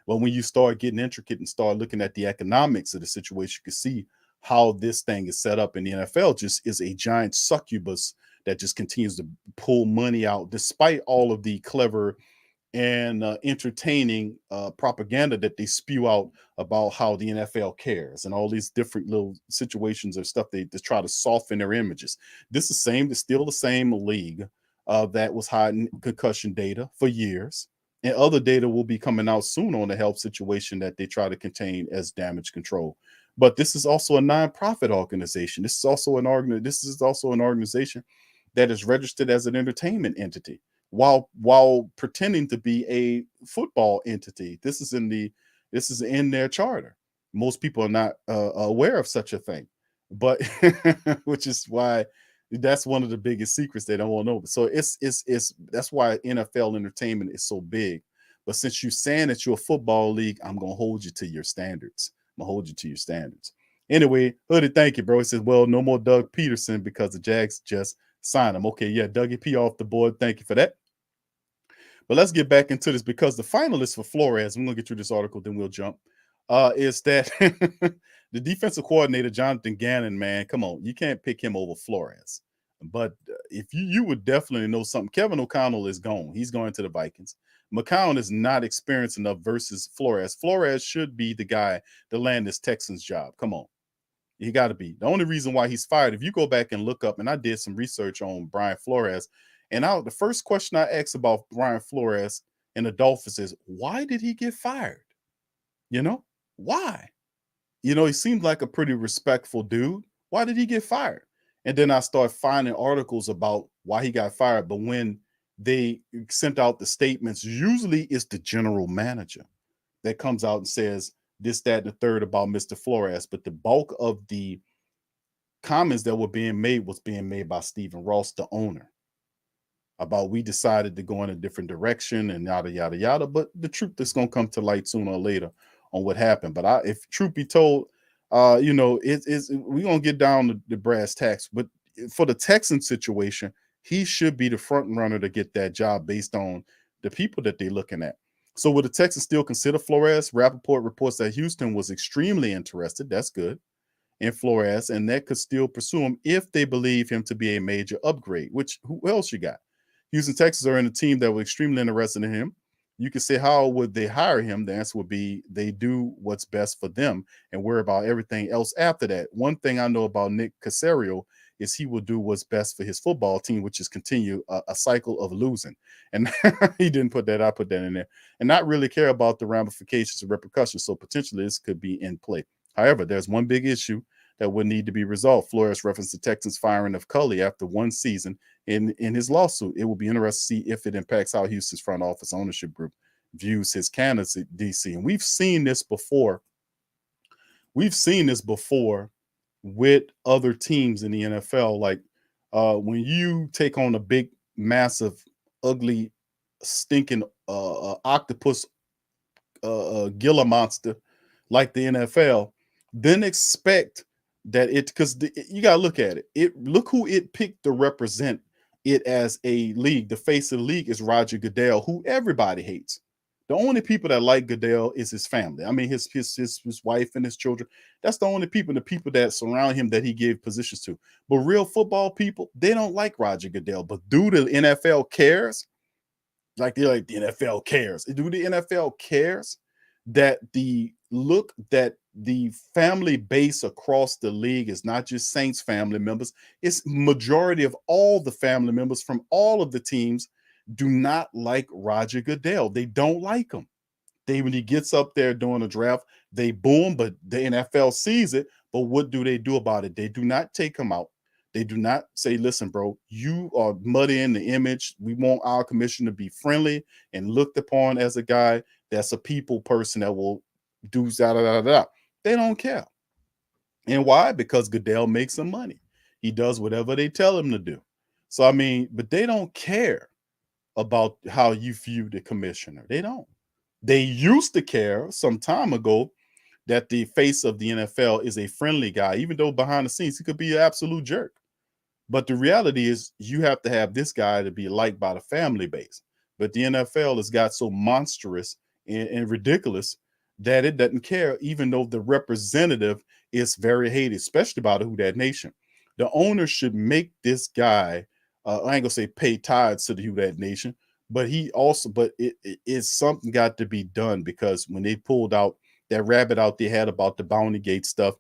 But when you start getting intricate and start looking at the economics of the situation, you can see how this thing is set up. And the NFL just is a giant succubus that just continues to pull money out, despite all of the clever and entertaining propaganda that they spew out about how the NFL cares and all these different little situations of stuff they try to soften their images. This is still the same league that was hiding concussion data for years. And other data will be coming out soon on the health situation that they try to contain as damage control. But this is also a nonprofit organization. This is also an organization that is registered as an entertainment entity while pretending to be a football entity. This is in their charter. Most people are not aware of such a thing, but which is why that's one of the biggest secrets they don't want to know. So that's why NFL entertainment is so big. But since you're saying that you're a football league, I'm gonna hold you to your standards. Anyway, Hoodie, thank you, bro. He says, well, no more Doug Peterson because the Jags just signed him. Okay, yeah, Dougie P off the board. Thank you for that. But let's get back into this, because the finalists for Flores, I'm gonna get through this article, then we'll jump. Is that the defensive coordinator, Jonathan Gannon, man, come on, you can't pick him over Flores. But if you would definitely know something. Kevin O'Connell is gone. He's going to the Vikings. McCown is not experienced enough versus Flores. Flores should be the guy to land this Texans job. Come on. He got to be. The only reason why he's fired, if you go back and look up, and I did some research on Brian Flores, and the first question I asked about Brian Flores and the Dolphins is, why did he get fired? You know, why? You know, he seemed like a pretty respectful dude. Why did he get fired? And then I start finding articles about why he got fired. But when they sent out the statements. Usually it's the general manager that comes out and says this, that, and the third about Mr. Flores. But the bulk of the comments that were being made was being made by Stephen Ross, the owner, about we decided to go in a different direction and yada, yada, yada. But the truth is going to come to light sooner or later on what happened. But if truth be told, we're going to get down to the brass tacks. But for the Texan situation, he should be the front runner to get that job based on the people that they're looking at. So would the Texans still consider Flores? Rappaport reports that Houston was extremely interested. That's good. In Flores, and that could still pursue him if they believe him to be a major upgrade, which who else you got? Houston Texans are in a team that were extremely interested in him. You could say, how would they hire him? The answer would be they do what's best for them and worry about everything else after that. One thing I know about Nick Caserio is he will do what's best for his football team, which is continue a cycle of losing. And he didn't put that, I put that in there, and not really care about the ramifications and repercussions. So potentially this could be in play. However, there's one big issue that would need to be resolved. Flores referenced the Texans' firing of Culley after one season in his lawsuit. It will be interesting to see if it impacts how Houston's front office ownership group views his candidacy. And we've seen this before. We've seen this before with other teams in the NFL. Like when you take on a big, massive, ugly, stinking octopus Gila monster like the NFL, then expect that because you got to look at it. Look who it picked to represent it as a league. The face of the league is Roger Goodell, who everybody hates. The only people that like Goodell is his family. I mean, his wife and his children. That's the only people, the people that surround him that he gave positions to. But real football people, they don't like Roger Goodell. But do the NFL cares? Like they're like, the NFL cares. Do the NFL cares that the family base across the league is not just Saints family members, it's majority of all the family members from all of the teams do not like Roger Goodell. They don't like him. When he gets up there during the draft, they boo him, but the NFL sees it. But what do they do about it? They do not take him out. They do not say, listen, bro, you are muddying the image. We want our commission to be friendly and looked upon as a guy that's a people person that will do da da da da. They don't care. And why? Because Goodell makes some money. He does whatever they tell him to do. So, I mean, but they don't care about how you view the commissioner. They don't. They used to care some time ago that the face of the NFL is a friendly guy, even though behind the scenes he could be an absolute jerk. But the reality is you have to have this guy to be liked by the family base. But the NFL has got so monstrous and ridiculous that it doesn't care, even though the representative is very hated, especially by the Who Dat Nation. The owner should make this guy, I ain't gonna say pay tithes to the Who Dat Nation, but it's something got to be done, because when they pulled out that rabbit out they had about the Bounty Gate stuff,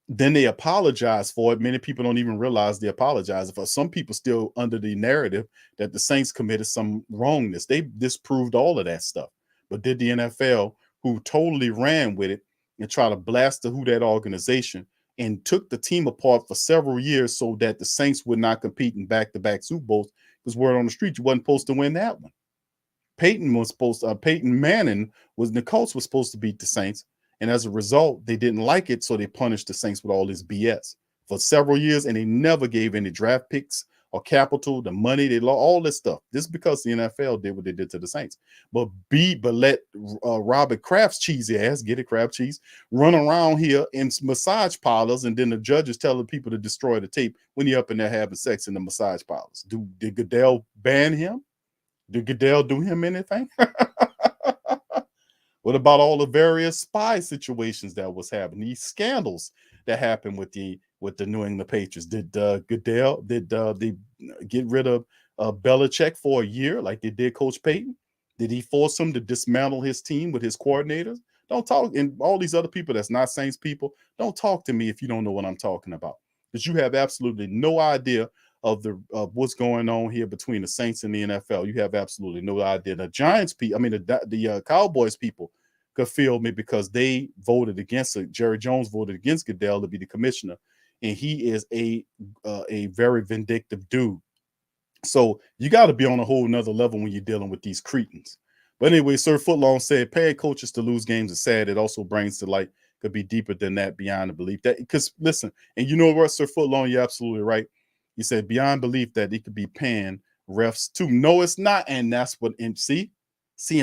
then they apologized for it. Many people don't even realize they apologized for. Some people still under the narrative that the Saints committed some wrongness. They disproved all of that stuff. But did the NFL, who totally ran with it and tried to blast the Who Dat organization and took the team apart for several years so that the Saints would not compete in back-to-back Super Bowls, because word on the street, you wasn't supposed to win that one. Peyton Manning the Colts was supposed to beat the Saints. And as a result, they didn't like it, so they punished the Saints with all this BS for several years, and they never gave any draft picks or capital, the money, they lost, all this stuff. This is because the NFL did what they did to the Saints. But let Robert Kraft's cheesy ass, get it, Kraft cheese, run around here in massage parlors, and then the judges telling people to destroy the tape when you're up in there having sex in the massage parlors. Did Goodell ban him? Did Goodell do him anything? What about all the various spy situations that was happening? These scandals that happened with the New England Patriots. Did Goodell, they get rid of Belichick for a year like they did Coach Payton? Did he force him to dismantle his team with his coordinators? Don't talk, and all these other people that's not Saints people, don't talk to me if you don't know what I'm talking about, because you have absolutely no idea of what's going on here between the Saints and the NFL. You have absolutely no idea. The Giants people, the Cowboys people could feel me, because they voted against it. Jerry Jones voted against Goodell to be the commissioner, and he is a very vindictive dude. So you got to be on a whole nother level when you're dealing with these cretins. But anyway, Sir Footlong said, paying coaches to lose games is sad. It also brings to light could be deeper than that, beyond the belief that, because listen, and you know what, Sir Footlong, you're absolutely right. He said beyond belief that it could be paying refs too. No, it's not, and that's what. And see,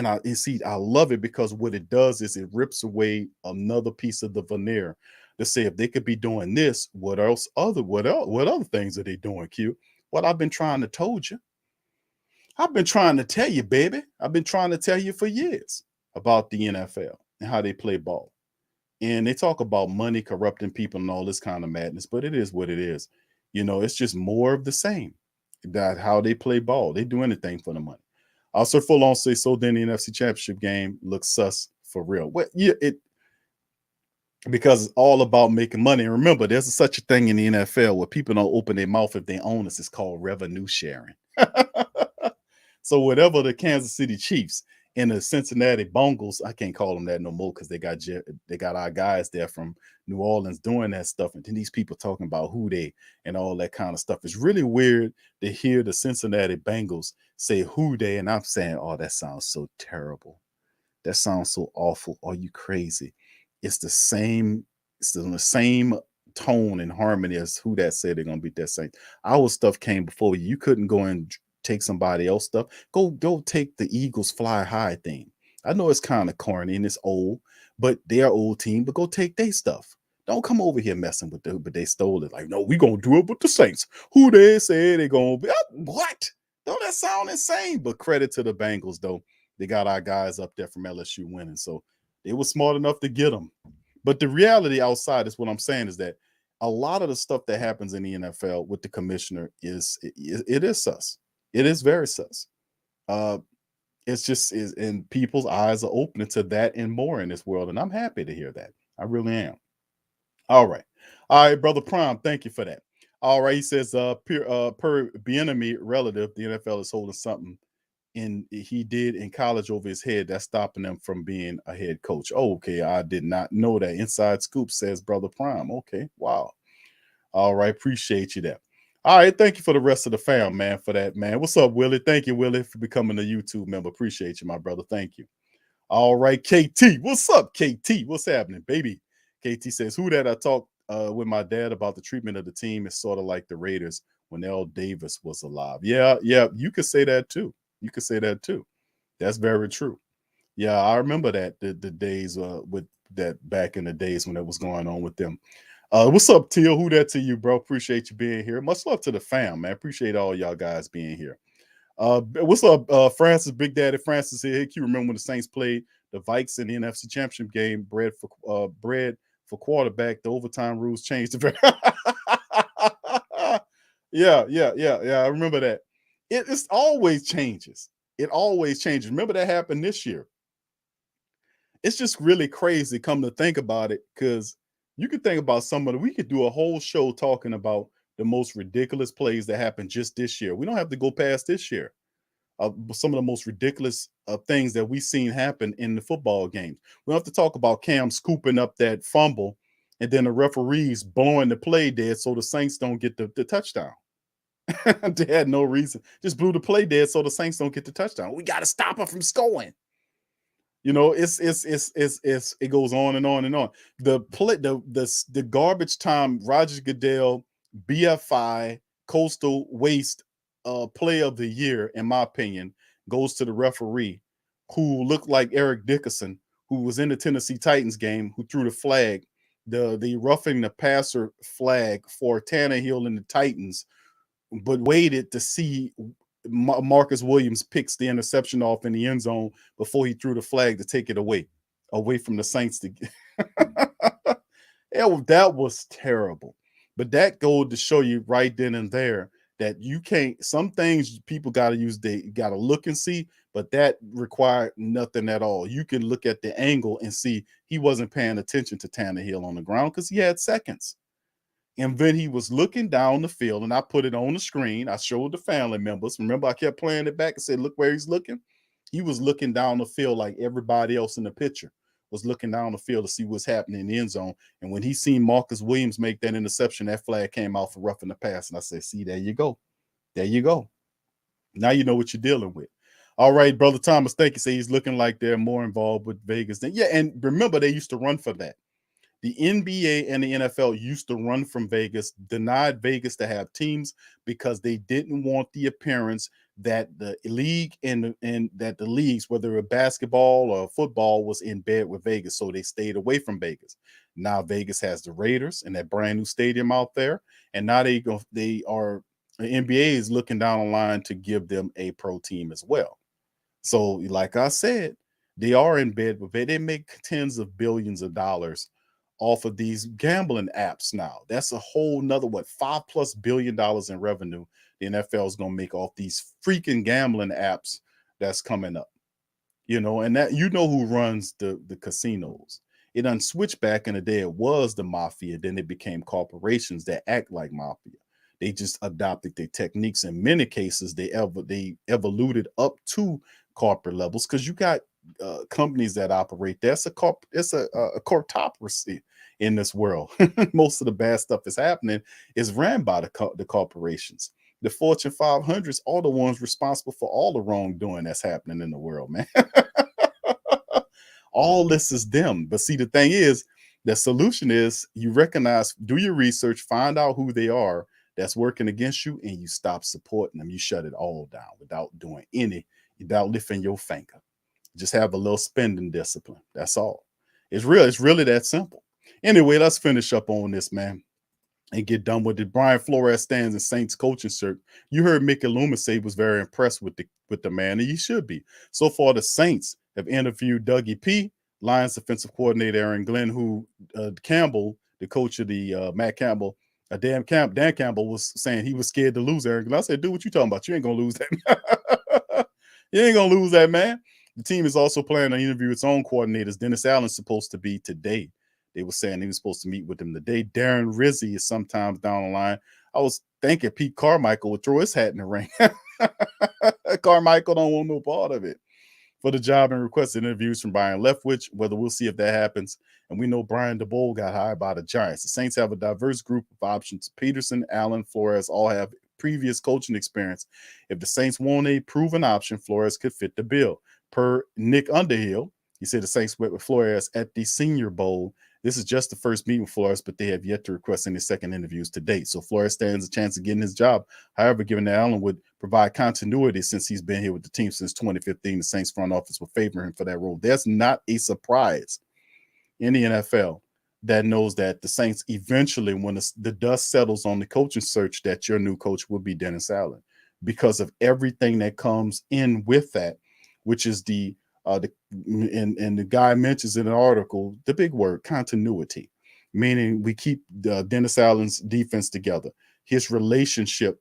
I love it because what it does is it rips away another piece of the veneer to say if they could be doing this, what other things are they doing? Q. What I've been trying to told you. I've been trying to tell you, baby. I've been trying to tell you for years about the NFL and how they play ball. And they talk about money corrupting people and all this kind of madness, but it is what it is. You know, it's just more of the same. That how they play ball. They do anything for the money. Also, full on say, so then the NFC Championship game looks sus for real. Well, yeah, because it's all about making money. And remember, there's such a thing in the NFL where people don't open their mouth if they own us. It's called revenue sharing. So whatever the Kansas City Chiefs and the Cincinnati Bengals, I can't call them that no more because they got our guys there from New Orleans doing that stuff. And then these people talking about who they and all that kind of stuff. It's really weird to hear the Cincinnati Bengals say who they, and I'm saying, oh, that sounds so terrible. That sounds so awful. Are you crazy? It's the same tone and harmony as who that said they're gonna beat that Saints. Our stuff came before you. You couldn't go and take somebody else stuff. Go take the Eagles fly high thing. I know it's kind of corny and it's old, but they're old team, but go take their stuff. Don't come over here messing with them, but they stole it. Like, no, we gonna do it with the Saints. Who they say they gonna be? What? Don't that sound insane? But credit to the Bengals, though. They got our guys up there from LSU winning. So they were smart enough to get them. But the reality outside is what I'm saying is that a lot of the stuff that happens in the NFL with the commissioner is sus. It is very sus. It's just and people's eyes are opening to that and more in this world. And I'm happy to hear that. I really am. All right. All right, Brother Prime. Thank you for that. All right. He says, per Bieniemy relative, the NFL is holding something he did in college over his head that's stopping him from being a head coach. Oh, okay. I did not know that. Inside scoop, says Brother Prime. Okay. Wow. All right. Appreciate you there. All right, thank you for the rest of the fam, man, for that, man. What's up, Willie? Thank you, Willie, for becoming a YouTube member. Appreciate you, my brother. Thank you. All right, KT. What's up, KT? What's happening, baby? KT says, who that I talked with my dad about the treatment of the team is sort of like the Raiders when L. Davis was alive. Yeah, you could say that too. You could say that too. That's very true. Yeah, I remember that, the days with that back in the days when it was going on with them. What's up, Teal? Who that to you, bro? Appreciate you being here. Much love to the fam, man. Appreciate all y'all guys being here. What's up, Francis? Big Daddy Francis here. Hey, Q, remember when the Saints played the Vikes in the NFC Championship game? Bread for quarterback. The overtime rules changed. Yeah. I remember that. It's always changes. It always changes. Remember that happened this year. It's just really crazy come to think about it, because you could think about we could do a whole show talking about the most ridiculous plays that happened just this year. We don't have to go past this year. Some of the most ridiculous things that we've seen happen in the football games. We don't have to talk about Cam scooping up that fumble and then the referees blowing the play dead so the Saints don't get the touchdown. They had no reason. Just blew the play dead so the Saints don't get the touchdown. We got to stop her from scoring. You know, it goes on and on and on. The garbage time Roger Goodell BFI Coastal Waste play of the year, in my opinion, goes to the referee who looked like Eric Dickerson, who was in the Tennessee Titans game, who threw the flag, the roughing the passer flag for Tannehill and the Titans, but waited to see Marcus Williams picks the interception off in the end zone before he threw the flag to take it away from the Saints. That was terrible. But that goes to show you right then and there that you can't, some things people got to use, they got to look and see, but that required nothing at all. You can look at the angle and see he wasn't paying attention to Tannehill on the ground because he had seconds. And then he was looking down the field, and I put it on the screen. I showed the family members. Remember, I kept playing it back and said, look where he's looking. He was looking down the field like everybody else in the picture was looking down the field to see what's happening in the end zone. And when he seen Marcus Williams make that interception, that flag came out for roughing the pass. And I said, see, there you go. There you go. Now you know what you're dealing with. All right, Brother Thomas, thank you. Say he's looking like they're more involved with Vegas than, yeah. And remember, they used to run for that. The NBA and the NFL used to run from Vegas, denied Vegas to have teams because they didn't want the appearance that the league and that the leagues, whether it was basketball or football, was in bed with Vegas. So they stayed away from Vegas. Now Vegas has the Raiders and that brand new stadium out there. And now the NBA is looking down the line to give them a pro team as well. So like I said, they are in bed with it. They make tens of billions of dollars off of these gambling apps now. That's a whole nother, $5+ billion in revenue the NFL is going to make off these freaking gambling apps that's coming up. And that, who runs the casinos. It done switched back in the day. It was the mafia. Then it became corporations that act like mafia. They just adopted their techniques. In many cases, they evoluted up to corporate levels, because you got companies that operate. It's a corporatocracy in this world. Most of the bad stuff is happening is ran by the corporations. The Fortune 500s are the ones responsible for all the wrongdoing that's happening in the world, man. All this is them. But see, the thing is, the solution is you recognize, do your research, find out who they are that's working against you, and you stop supporting them. You shut it all down without lifting your finger. Just have a little spending discipline. That's all. It's really that simple. Anyway, let's finish up on this, man, and get done with it. Brian Flores stands in Saints coaching search. You heard Mickey Loomis say he was very impressed with the man, and he should be. So far, the Saints have interviewed Dougie P., Lions defensive coordinator Aaron Glenn, who Campbell, the coach of the Matt Campbell, Dan Campbell was saying he was scared to lose Aaron Glenn. I said, dude, what you talking about? You ain't gonna lose that. You ain't gonna lose that, man. The team is also planning to interview its own coordinators. Dennis Allen's supposed to be today. They were saying he was supposed to meet with them today. Darren Rizzi is sometimes down the line. I was thinking Pete Carmichael would throw his hat in the ring. Carmichael don't want no part of it. For the job and requested interviews from Byron Leftwich, whether we'll see if that happens. And we know Brian DeBoer got hired by the Giants. The Saints have a diverse group of options. Peterson, Allen, Flores all have previous coaching experience. If the Saints want a proven option, Flores could fit the bill. Per Nick Underhill, he said the Saints met with Flores at the Senior Bowl. This is just the first meeting with Flores, but they have yet to request any second interviews to date. So Flores stands a chance of getting his job. However, given that Allen would provide continuity since he's been here with the team since 2015, the Saints front office will favor him for that role. That's not a surprise in the NFL that knows that the Saints eventually, when the dust settles on the coaching search, that your new coach will be Dennis Allen, because of everything that comes in with that, which is the guy mentions in an article, the big word, continuity, meaning we keep Dennis Allen's defense together. His relationship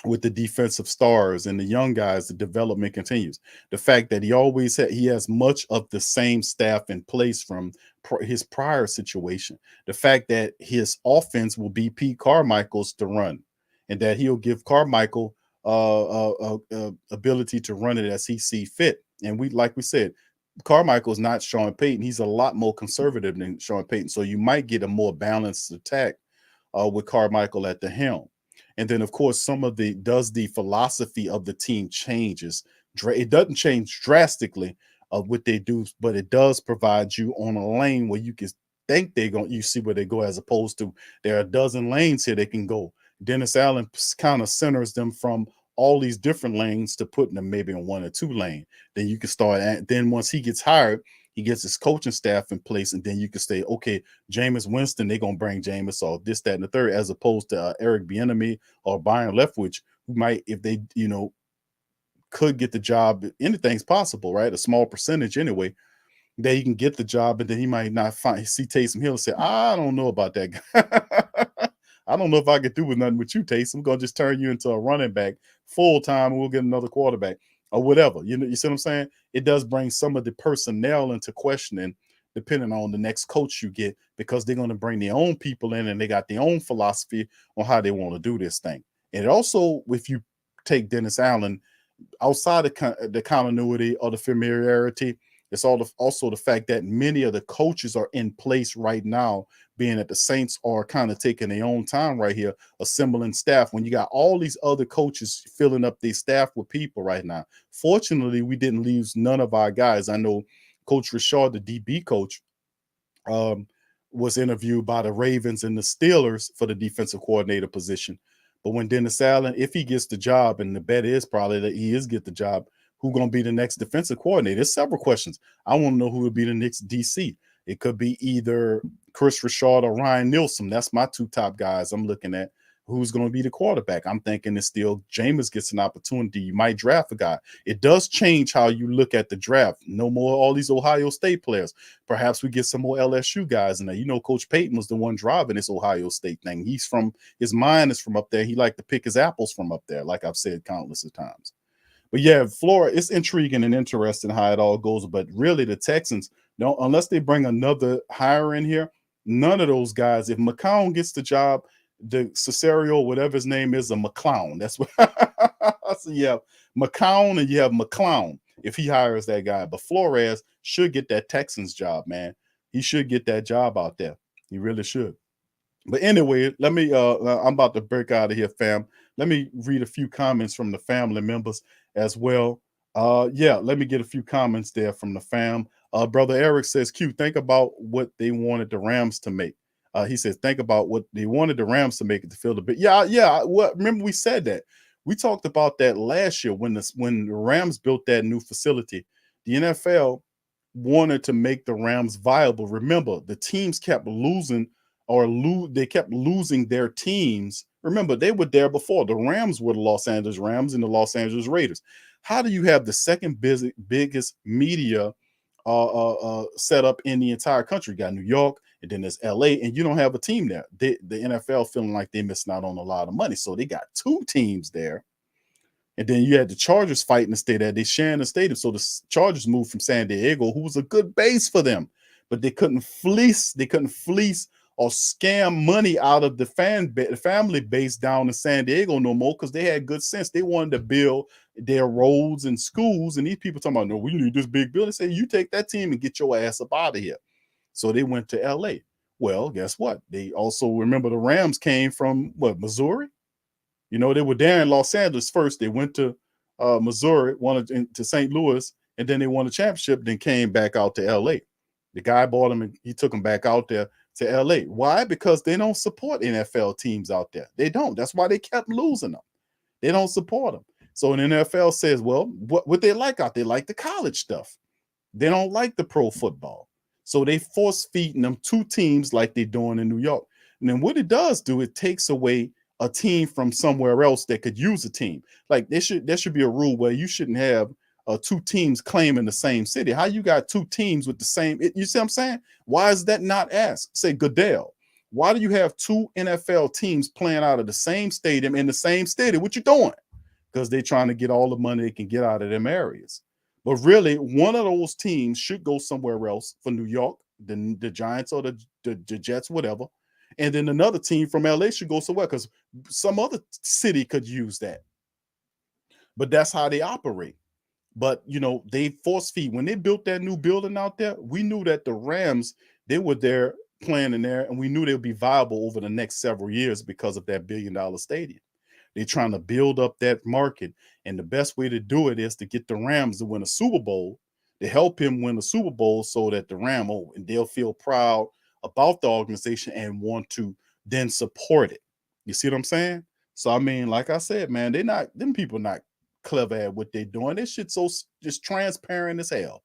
with the defensive stars and the young guys, the development continues. The fact that he has much of the same staff in place from his prior situation. The fact that his offense will be Pete Carmichael's to run, and that he'll give Carmichael ability to run it as he see fit. And like we said, Carmichael's not Sean Payton. He's a lot more conservative than Sean Payton. So you might get a more balanced attack with Carmichael at the helm. And then, of course, does the philosophy of the team changes? It doesn't change drastically of what they do, but it does provide you on a lane where you can think you see where they go, as opposed to there are a dozen lanes here they can go. Dennis Allen kind of centers them from all these different lanes to putting them maybe in one or two lane. Then you can start. Then once he gets hired, he gets his coaching staff in place, and then you can say, okay, Jameis Winston, they're gonna bring Jameis or this, that, and the third, as opposed to Eric Bieniemy or Byron Leftwich, who might, if they could get the job. Anything's possible, right? A small percentage anyway. That he can get the job, and then he might not see Taysom Hill and say, I don't know about that guy. I don't know if I could do with nothing with you, Taysom. I'm going to just turn you into a running back full time, and we'll get another quarterback or whatever. You see what I'm saying? It does bring some of the personnel into questioning, depending on the next coach you get, because they're going to bring their own people in, and they got their own philosophy on how they want to do this thing. And also, if you take Dennis Allen outside of the continuity or the familiarity It's also the fact that many of the coaches are in place right now, being that the Saints are kind of taking their own time right here, assembling staff. When you got all these other coaches filling up their staff with people right now. Fortunately, we didn't lose none of our guys. I know Coach Richard, the DB coach, was interviewed by the Ravens and the Steelers for the defensive coordinator position. But when Dennis Allen, if he gets the job, and the bet is probably that he is get the job, who's going to be the next defensive coordinator? There's several questions. I want to know who would be the next DC. It could be either Chris Richard or Ryan Nielsen. That's my two top guys I'm looking at. Who's going to be the quarterback? I'm thinking it's still Jameis gets an opportunity. You might draft a guy. It does change how you look at the draft. No more all these Ohio State players. Perhaps we get some more LSU guys in there. You know, Coach Payton was the one driving this Ohio State thing. His mind is from up there. He liked to pick his apples from up there, like I've said countless of times. But yeah, Florida, it's intriguing and interesting how it all goes. But really, the Texans, unless they bring another hire in here, none of those guys, if McCown gets the job, the Cesario, whatever his name is, a McClown. That's what so you have McCown and you have McClown if he hires that guy. But Flores should get that Texans job, man. He should get that job out there. He really should. But anyway, let me I'm about to break out of here, fam. Let me read a few comments from the family members as well. Let me get a few comments there from the fam. Brother Eric says, Q, think about what they wanted the Rams to make. He says, think about what they wanted the Rams to make it to fill the bit. Yeah. Well, remember we said that. We talked about that last year when the Rams built that new facility. The NFL wanted to make the Rams viable. Remember, the teams kept losing they kept losing their teams. Remember, they were there before. The Rams were the Los Angeles Rams and the Los Angeles Raiders. How do you have the second biggest media setup in the entire country? You got New York, and then there's LA, and you don't have a team there. The NFL feeling like they're missing out on a lot of money. So they got two teams there. And then you had the Chargers fighting to stay there. They sharing the stadium. So the Chargers moved from San Diego, who was a good base for them. But they couldn't fleece or scam money out of the family base down in San Diego no more, because they had good sense. They wanted to build their roads and schools. And these people talking about, no, we need this big building. They say, you take that team and get your ass up out of here. So they went to LA. Well, guess what? They also, remember, the Rams came from Missouri? You know, they were there in Los Angeles first. They went to Missouri, to St. Louis, and then they won a championship, then came back out to LA. The guy bought them and he took them back out there to LA. Why? Because they don't support NFL teams out there. They don't. That's why they kept losing them. They don't support them. So the NFL says, well, what they like out there, like the college stuff. They don't like the pro football. So they force feeding them two teams like they're doing in New York. And then what it does do, it takes away a team from somewhere else that could use a team. Like there should be a rule where you shouldn't have two teams claiming the same city. How you got two teams with the same, you see what I'm saying? Why is that not asked? Say Goodell. Why do you have two NFL teams playing out of the same stadium in the same stadium? What you doing? Because they're trying to get all the money they can get out of them areas. But really, one of those teams should go somewhere else for New York, the Giants or the Jets, whatever. And then another team from LA should go somewhere because some other city could use that. But that's how they operate. But, you know, they force feed. When they built that new building out there, we knew that the Rams, they were there playing in there, and we knew they would be viable over the next several years because of that $1 billion stadium. They're trying to build up that market. And the best way to do it is to get the Rams to win a Super Bowl, to help him win a Super Bowl so that the and they'll feel proud about the organization and want to then support it. You see what I'm saying? So, I mean, like I said, man, them people not clever at what they're doing. This shit's so just transparent as hell.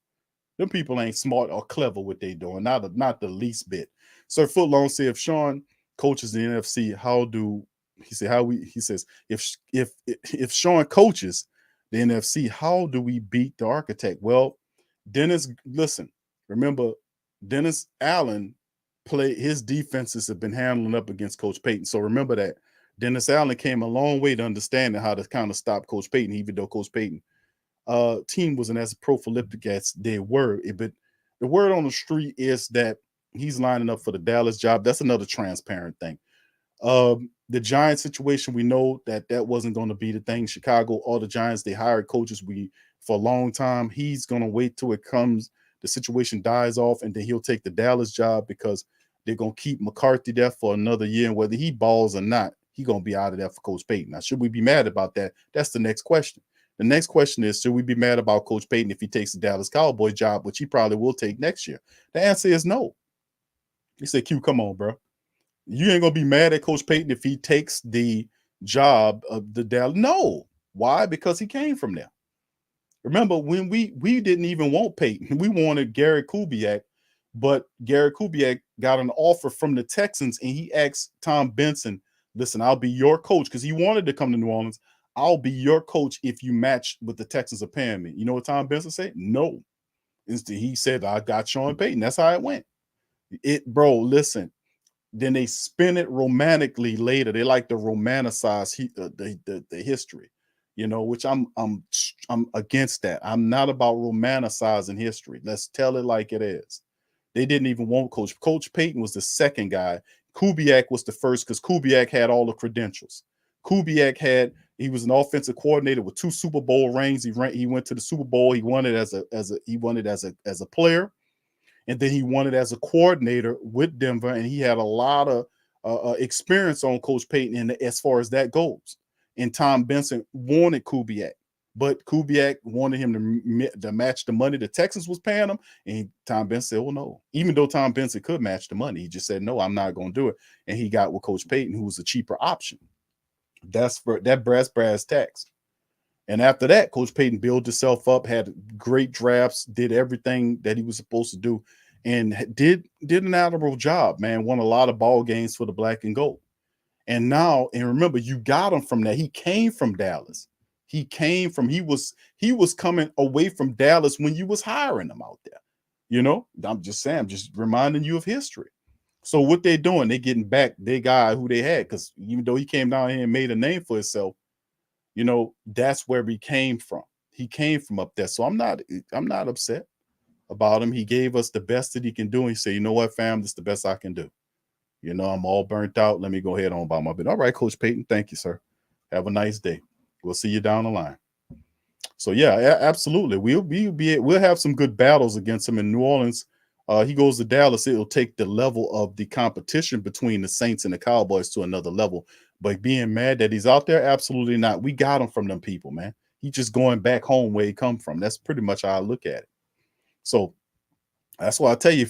Them people ain't smart or clever what they doing, not the least bit. Sir Footlong said, if Sean coaches the NFC, he says if Sean coaches the NFC, how do we beat the architect? Well, remember Dennis Allen his defenses have been handling up against Coach Payton. So remember that Dennis Allen came a long way to understanding how to kind of stop Coach Payton, even though Coach Payton team wasn't as prolific as they were. But the word on the street is that he's lining up for the Dallas job. That's another transparent thing. The Giants situation, we know that wasn't going to be the thing. Chicago, all the Giants, they hired coaches for a long time. He's going to wait till it comes the situation dies off, and then he'll take the Dallas job because they're gonna keep McCarthy there for another year, and whether he balls or not, he's gonna be out of there for Coach Payton. Now, should we be mad about that? That's the next question. The next question is, should we be mad about Coach Payton if he takes the Dallas Cowboys job, which he probably will take next year? The answer is no. He said, Q, come on, bro. You ain't gonna be mad at Coach Payton if he takes the job of the Dallas. No. Why? Because he came from there. Remember, when we didn't even want Peyton. We wanted Gary Kubiak, but Gary Kubiak got an offer from the Texans, and he asked Tom Benson, listen, I'll be your coach, because he wanted to come to New Orleans. I'll be your coach if you match what the Texans are paying me. You know what Tom Benson said? No. He said, I got Sean Payton. That's how it went. Bro, listen. Then they spin it romantically later. They like to romanticize the history. You know, which I'm against that. I'm not about romanticizing history. Let's tell it like it is. They didn't even want Coach. Coach Payton was the second guy. Kubiak was the first because Kubiak had all the credentials. He was an offensive coordinator with 2 Super Bowl rings. He went to the Super Bowl. He won it as a player, and then he won it as a coordinator with Denver. And he had a lot of experience on Coach Payton as far as that goes. And Tom Benson wanted Kubiak, but Kubiak wanted him to match the money the Texans was paying him. And Tom Benson said, well, no. Even though Tom Benson could match the money, he just said, no, I'm not going to do it. And he got with Coach Payton, who was a cheaper option. That's for that brass tacks. And after that, Coach Payton built himself up, had great drafts, did everything that he was supposed to do, and did an admirable job, man. Won a lot of ball games for the black and gold. And now, and remember, you got him from that. He came from Dallas. He was coming away from Dallas when you was hiring him out there. You know, I'm just saying, I'm just reminding you of history. So what they're doing, they're getting back their guy who they had, because even though he came down here and made a name for himself, you know, that's where he came from. He came from up there. So I'm not upset about him. He gave us the best that he can do. And he said, you know what, fam, this is the best I can do. You know, I'm all burnt out. Let me go ahead on about my bit. All right, Coach Payton. Thank you, sir. Have a nice day. We'll see you down the line. So yeah, absolutely. We'll have some good battles against him in New Orleans. He goes to Dallas. It'll take the level of the competition between the Saints and the Cowboys to another level. But being mad that he's out there, absolutely not. We got him from them people, man. He's just going back home where he come from. That's pretty much how I look at it. So that's why I tell you,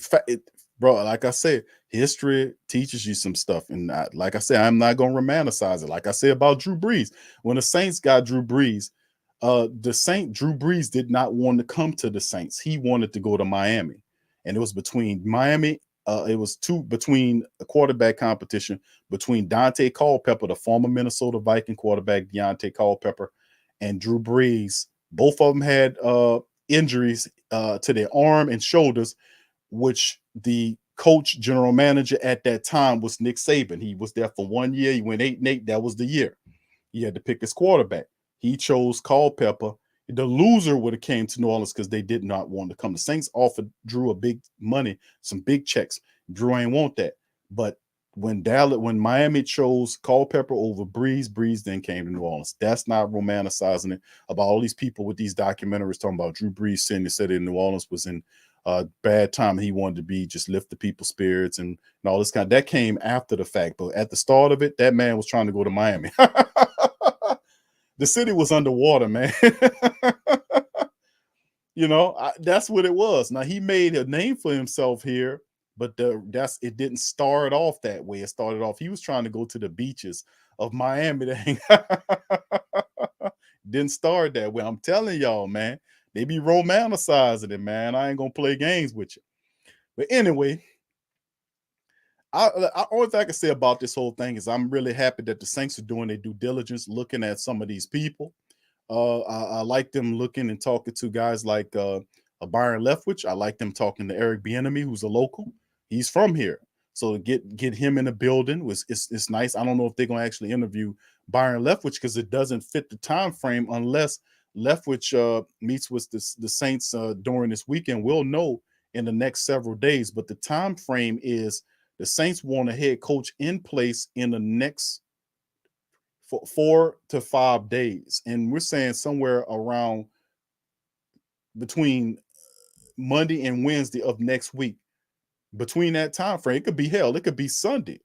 bro, like I said, history teaches you some stuff. And like I said, I'm not going to romanticize it. Like I said about Drew Brees, when the Saints got Drew Brees, Drew Brees did not want to come to the Saints. He wanted to go to Miami. And it was between Miami. Between a quarterback competition between Dante Culpepper, the former Minnesota Viking quarterback, Deontay Culpepper, and Drew Brees. Both of them had injuries to their arm and shoulders, which the coach, general manager at that time was Nick Saban. He was there for 1 year. He went 8-8. That was the year. He had to pick his quarterback. He chose Culpepper. The loser would have came to New Orleans because they did not want to come. The Saints offered Drew a big money, some big checks. Drew ain't want that. But when Miami chose Culpepper over Brees then came to New Orleans. That's not romanticizing it about all these people with these documentaries talking about Drew Brees saying they said in New Orleans was in a bad time. He wanted to just lift the people's spirits and all this kind. That came after the fact. But at the start of it, that man was trying to go to Miami. The city was underwater, man. You know, that's what it was. Now, he made a name for himself here, but it didn't start off that way. It started off, he was trying to go to the beaches of Miami to hang out. Didn't start that way. I'm telling y'all, man, they be romanticizing it, man. I ain't gonna play games with you. But anyway, only thing I can say about this whole thing is I'm really happy that the Saints are doing their due diligence, looking at some of these people. I like them looking and talking to guys like Byron Leftwich. I like them talking to Eric Bieniemy, who's a local. He's from here. So get him in the building it's nice. I don't know if they're going to actually interview Byron Leftwich because it doesn't fit the time frame unless Leftwich meets with the Saints during this weekend. We'll know in the next several days. But the time frame is the Saints want a head coach in place in the next 4 to 5 days. And we're saying somewhere around between Monday and Wednesday of next week. Between that time frame, it could be hell, it could be Sunday.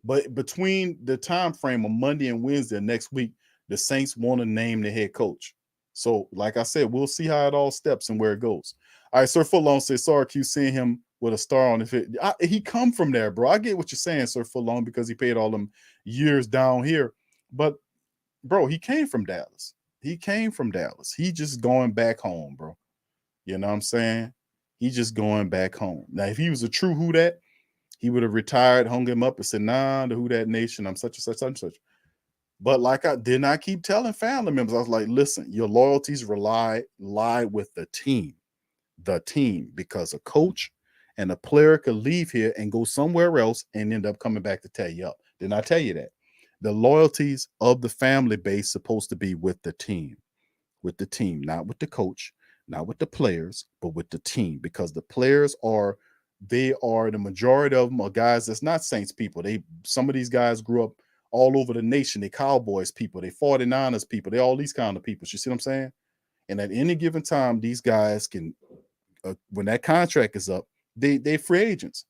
But between the time frame of Monday and Wednesday of next week, the Saints want to name the head coach. So, like I said, we'll see how it all steps and where it goes. All right, Sir Footlong says, sorry, Q, seeing him with a star on it. He come from there, bro. I get what you're saying, Sir Footlong, because he paid all them years down here. But, bro, he came from Dallas. He came from Dallas. He just going back home, bro. You know what I'm saying? He just going back home. Now, if he was a true Who Dat, he would have retired, hung him up, and said, nah, the Who Dat Nation, I'm such and such, such and such. But like I did not keep telling family members, I was like, listen, your loyalties lie with the team, because a coach and a player could leave here and go somewhere else and end up coming back to tear you up. Didn't I tell you that? The loyalties of the family base supposed to be with the team, not with the coach, not with the players, but with the team, because the players the majority of them are guys that's not Saints people. Some of these guys grew up all over the nation. They Cowboys people, they 49ers people, they all these kind of people. You see what I'm saying? And at any given time, these guys can, when that contract is up, they free agents.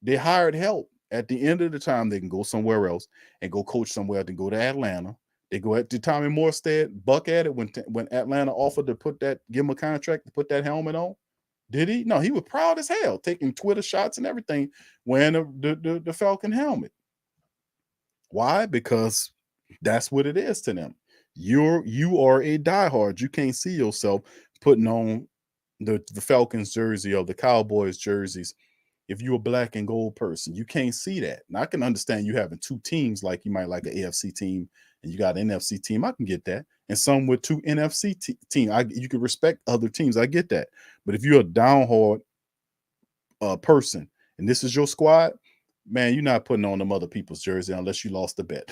They hired help. At the end of the time, they can go somewhere else and go coach somewhere. They go to Atlanta. They go at the Tommy Morstead, buck at it when Atlanta offered to give him a contract to put that helmet on. Did he? No, he was proud as hell, taking Twitter shots and everything, wearing the Falcon helmet. Why? Because that's what it is to them. You are a diehard. You can't see yourself putting on the Falcons jersey or the Cowboys jerseys. If you're a black and gold person, you can't see that. And I can understand you having two teams, like you might like an AFC team and you got an NFC team. I can get that. And some with two NFC teams. You can respect other teams. I get that. But if you're a downhard person and this is your squad, man, you're not putting on them other people's jersey unless you lost the bet.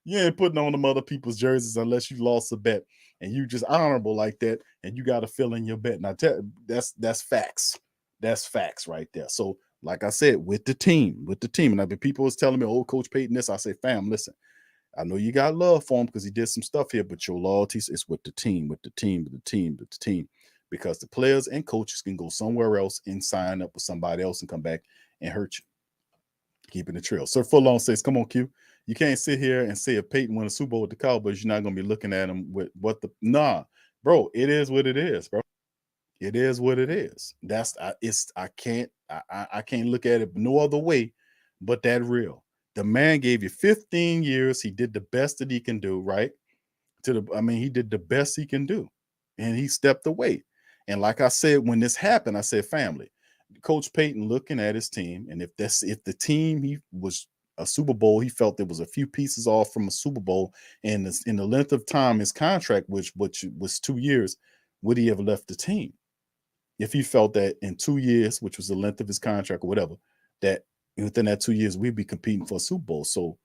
You ain't putting on them other people's jerseys unless you lost a bet. And you just honorable like that, and you got to fill in your bet. Now, that's facts. That's facts right there. So, like I said, with the team. And I've been people was telling me, oh, Coach Payton this. I say, fam, listen, I know you got love for him because he did some stuff here, but your loyalties is with the team. Because the players and coaches can go somewhere else and sign up with somebody else and come back and hurt you. Keeping the trail. Sir Fullon says, come on, Q. You can't sit here and say if Peyton won a Super Bowl with the Cowboys, you're not going to be looking at him with bro, it is what it is, bro. It is what it is. I can't look at it no other way but that real. The man gave you 15 years. He did the best that he can do, right? He did the best he can do. And he stepped away. And like I said, when this happened, I said, family, Coach Payton looking at his team, and if the team he was a Super Bowl, he felt there was a few pieces off from a Super Bowl, and in the length of time his contract, which was 2 years, would he have left the team? If he felt that in 2 years, which was the length of his contract or whatever, that within that 2 years we'd be competing for a Super Bowl. So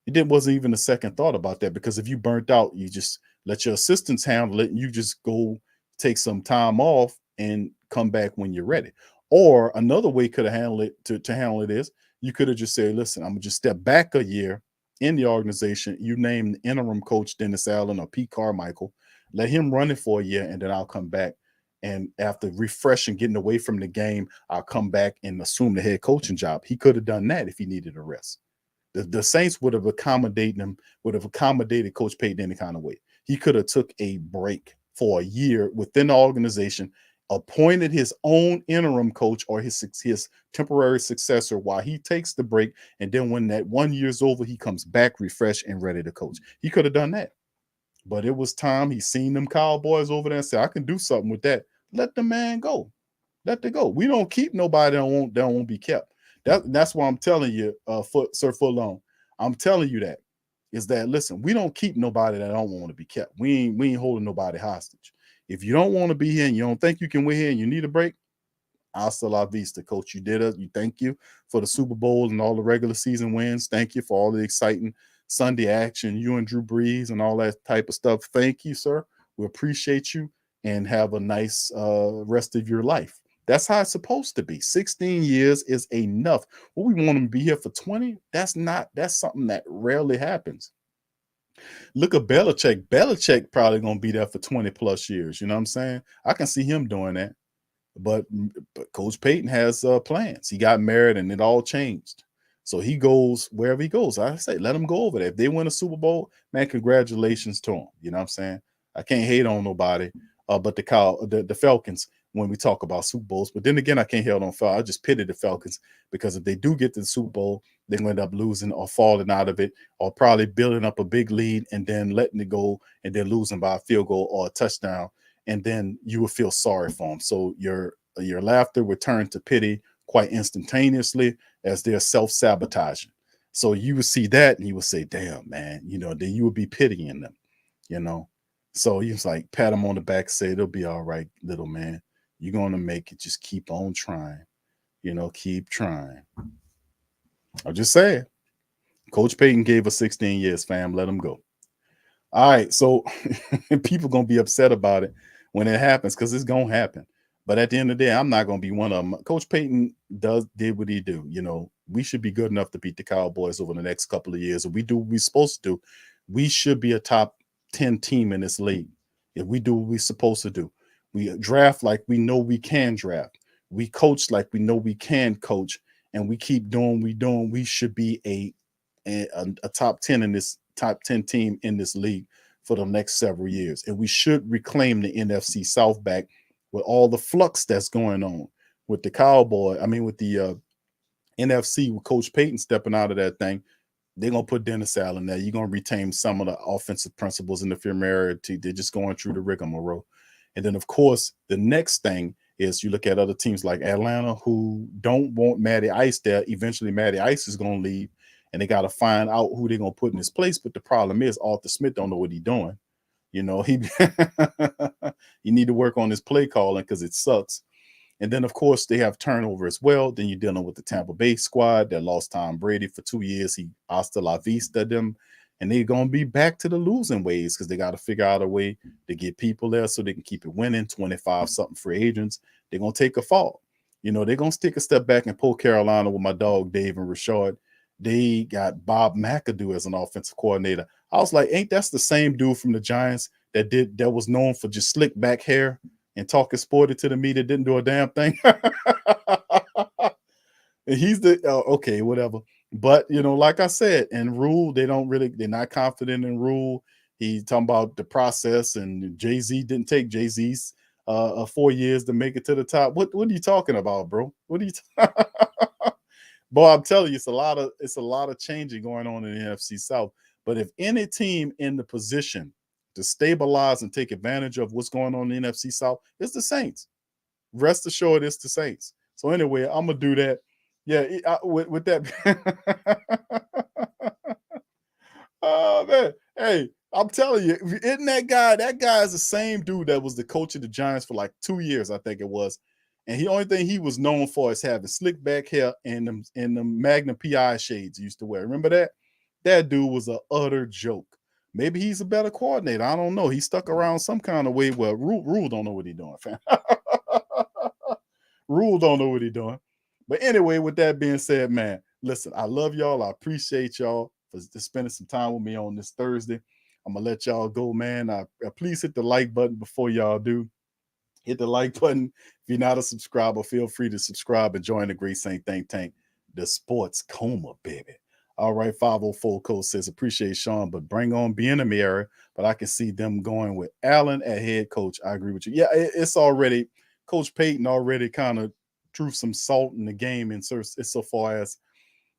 it wasn't even a second thought about that, because if you burnt out, you just let your assistants handle it, and you just go take some time off and come back when you're ready. Or another way could have handled it to handle it is you could have just said, listen, I'm gonna just step back a year in the organization. You name the interim coach Dennis Allen or Pete Carmichael, let him run it for a year, and then I'll come back. And after refreshing, getting away from the game, I'll come back and assume the head coaching job. He could have done that if he needed a rest. The Saints would have accommodated Coach Payton any kind of way. He could have took a break for a year within the organization, appointed his own interim coach or his temporary successor while he takes the break. And then when that 1 year's over, he comes back refreshed and ready to coach. He could have done that. But it was time. He seen them Cowboys over there and said, I can do something with that. Let the man go. Let it go. We don't keep nobody that won't be kept. That's why I'm telling you, Sir Fullon. I'm telling you that. Is that, listen, we don't keep nobody that don't want to be kept. We ain't holding nobody hostage. If you don't want to be here and you don't think you can win here and you need a break, hasta la vista, coach. You did it. You thank you for the Super Bowl and all the regular season wins. Thank you for all the exciting Sunday action, you and Drew Brees and all that type of stuff. Thank you, sir. We appreciate you, and have a nice rest of your life. That's how it's supposed to be. 16 years is enough. What we want them to be here for 20, that's something that rarely happens. Look at Belichick. Belichick probably gonna be there for 20 plus years. You know what I'm saying? I can see him doing that. But Coach Payton has plans. He got married and it all changed. So he goes wherever he goes. I say, let him go over there. If they win a Super Bowl, man, congratulations to him. You know what I'm saying? I can't hate on nobody, but the Falcons when we talk about Super Bowls. But then again, I can't hate on Falcons. I just pity the Falcons because if they do get to the Super Bowl, they're going to end up losing or falling out of it or probably building up a big lead and then letting it go and then losing by a field goal or a touchdown. And then you will feel sorry for them. So your laughter will turn to pity quite instantaneously as they're self-sabotaging. So you would see that and you would say, damn, man, you know, then you would be pitying them, you know. So you was like, pat them on the back, say, it'll be all right, little man. You're going to make it. Just keep on trying, you know, keep trying. I'm just saying. Coach Payton gave us 16 years, fam. Let him go. All right. So people going to be upset about it when it happens because it's going to happen. But at the end of the day, I'm not going to be one of them. Coach Payton did what he do. You know, we should be good enough to beat the Cowboys over the next couple of years. If we do what we're supposed to do, we should be a top 10 team in this league. If we do what we're supposed to do, we draft like we know we can draft. We coach like we know we can coach, and we keep doing what we're doing. We should be a top 10 in this top 10 team in this league for the next several years. And we should reclaim the NFC South back with all the flux that's going on with the with the NFC, with Coach Payton stepping out of that thing. They're going to put Dennis Allen there. You're going to retain some of the offensive principles and the familiarity. They're just going through the rigmarole. And then, of course, the next thing is you look at other teams like Atlanta who don't want Matty Ice there. Eventually, Matty Ice is going to leave, and they got to find out who they're going to put in his place. But the problem is Arthur Smith don't know what he's doing. You know, he need to work on his play calling because it sucks. And then, of course, they have turnover as well. Then you're dealing with the Tampa Bay squad that lost Tom Brady for 2 years. He hasta la vista them. And they're going to be back to the losing ways because they got to figure out a way to get people there so they can keep it winning. 25-something free agents. They're going to take a fall. You know, they're going to take a step back and pull Carolina with my dog, Dave and Rashard. They got Bob McAdoo as an offensive coordinator. I was like, ain't that's the same dude from the Giants that was known for just slick back hair and talking sporty to the media, didn't do a damn thing? And he's okay, whatever. But, you know, like I said, in Rule, they're not confident in Rule. He's talking about the process, and Jay-Z didn't take Jay-Z's 4 years to make it to the top. What are you talking about, bro? What are you Boy, I'm telling you, it's a lot of changing going on in the NFC South. But if any team in the position to stabilize and take advantage of what's going on in the NFC South, it's the Saints. Rest assured, it's the Saints. So anyway, I'm gonna do that. Yeah, with that. Oh man, hey, I'm telling you, isn't that guy is the same dude that was the coach of the Giants for like 2 years, I think it was. And the only thing he was known for is having slick back hair and the Magnum PI shades he used to wear. Remember that? That dude was an utter joke. Maybe he's a better coordinator. I don't know. He stuck around some kind of way. Well, Rule don't know what he's doing, fam. Rule don't know what he's doing. But anyway, with that being said, man, listen, I love y'all. I appreciate y'all for spending some time with me on this Thursday. I'm going to let y'all go, man. Please hit the like button before y'all do. Hit the like button. If you're not a subscriber, feel free to subscribe and join the Great Saint Think Tank, the sports coma, baby. All right, 504 Code says, appreciate Sean, but bring on Bieniemy era. But I can see them going with Allen at head coach. I agree with you. Yeah, it's already, Coach Payton already kind of threw some salt in the game insofar as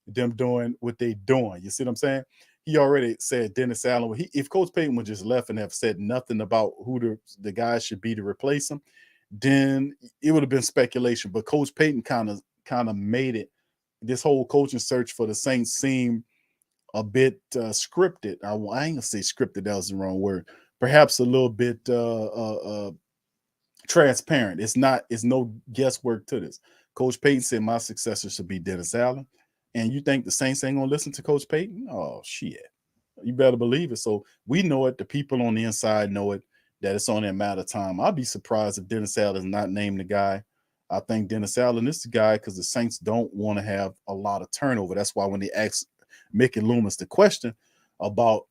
them doing what they doing. You see what I'm saying? He already said Dennis Allen. If Coach Payton would just left and have said nothing about who the guy should be to replace him, then it would have been speculation. But Coach Payton kind of made it. This whole coaching search for the Saints seem a bit scripted. I ain't gonna say scripted. That was the wrong word. Perhaps a little bit transparent. It's no guesswork to this. Coach Payton said my successor should be Dennis Allen. And you think the Saints ain't gonna listen to Coach Payton? Oh shit. You better believe it. So we know it. The people on the inside know it, that it's only a matter of time. I'd be surprised if Dennis Allen is not named the guy. I think Dennis Allen is the guy because the Saints don't want to have a lot of turnover. That's why when they asked Mickey Loomis the question about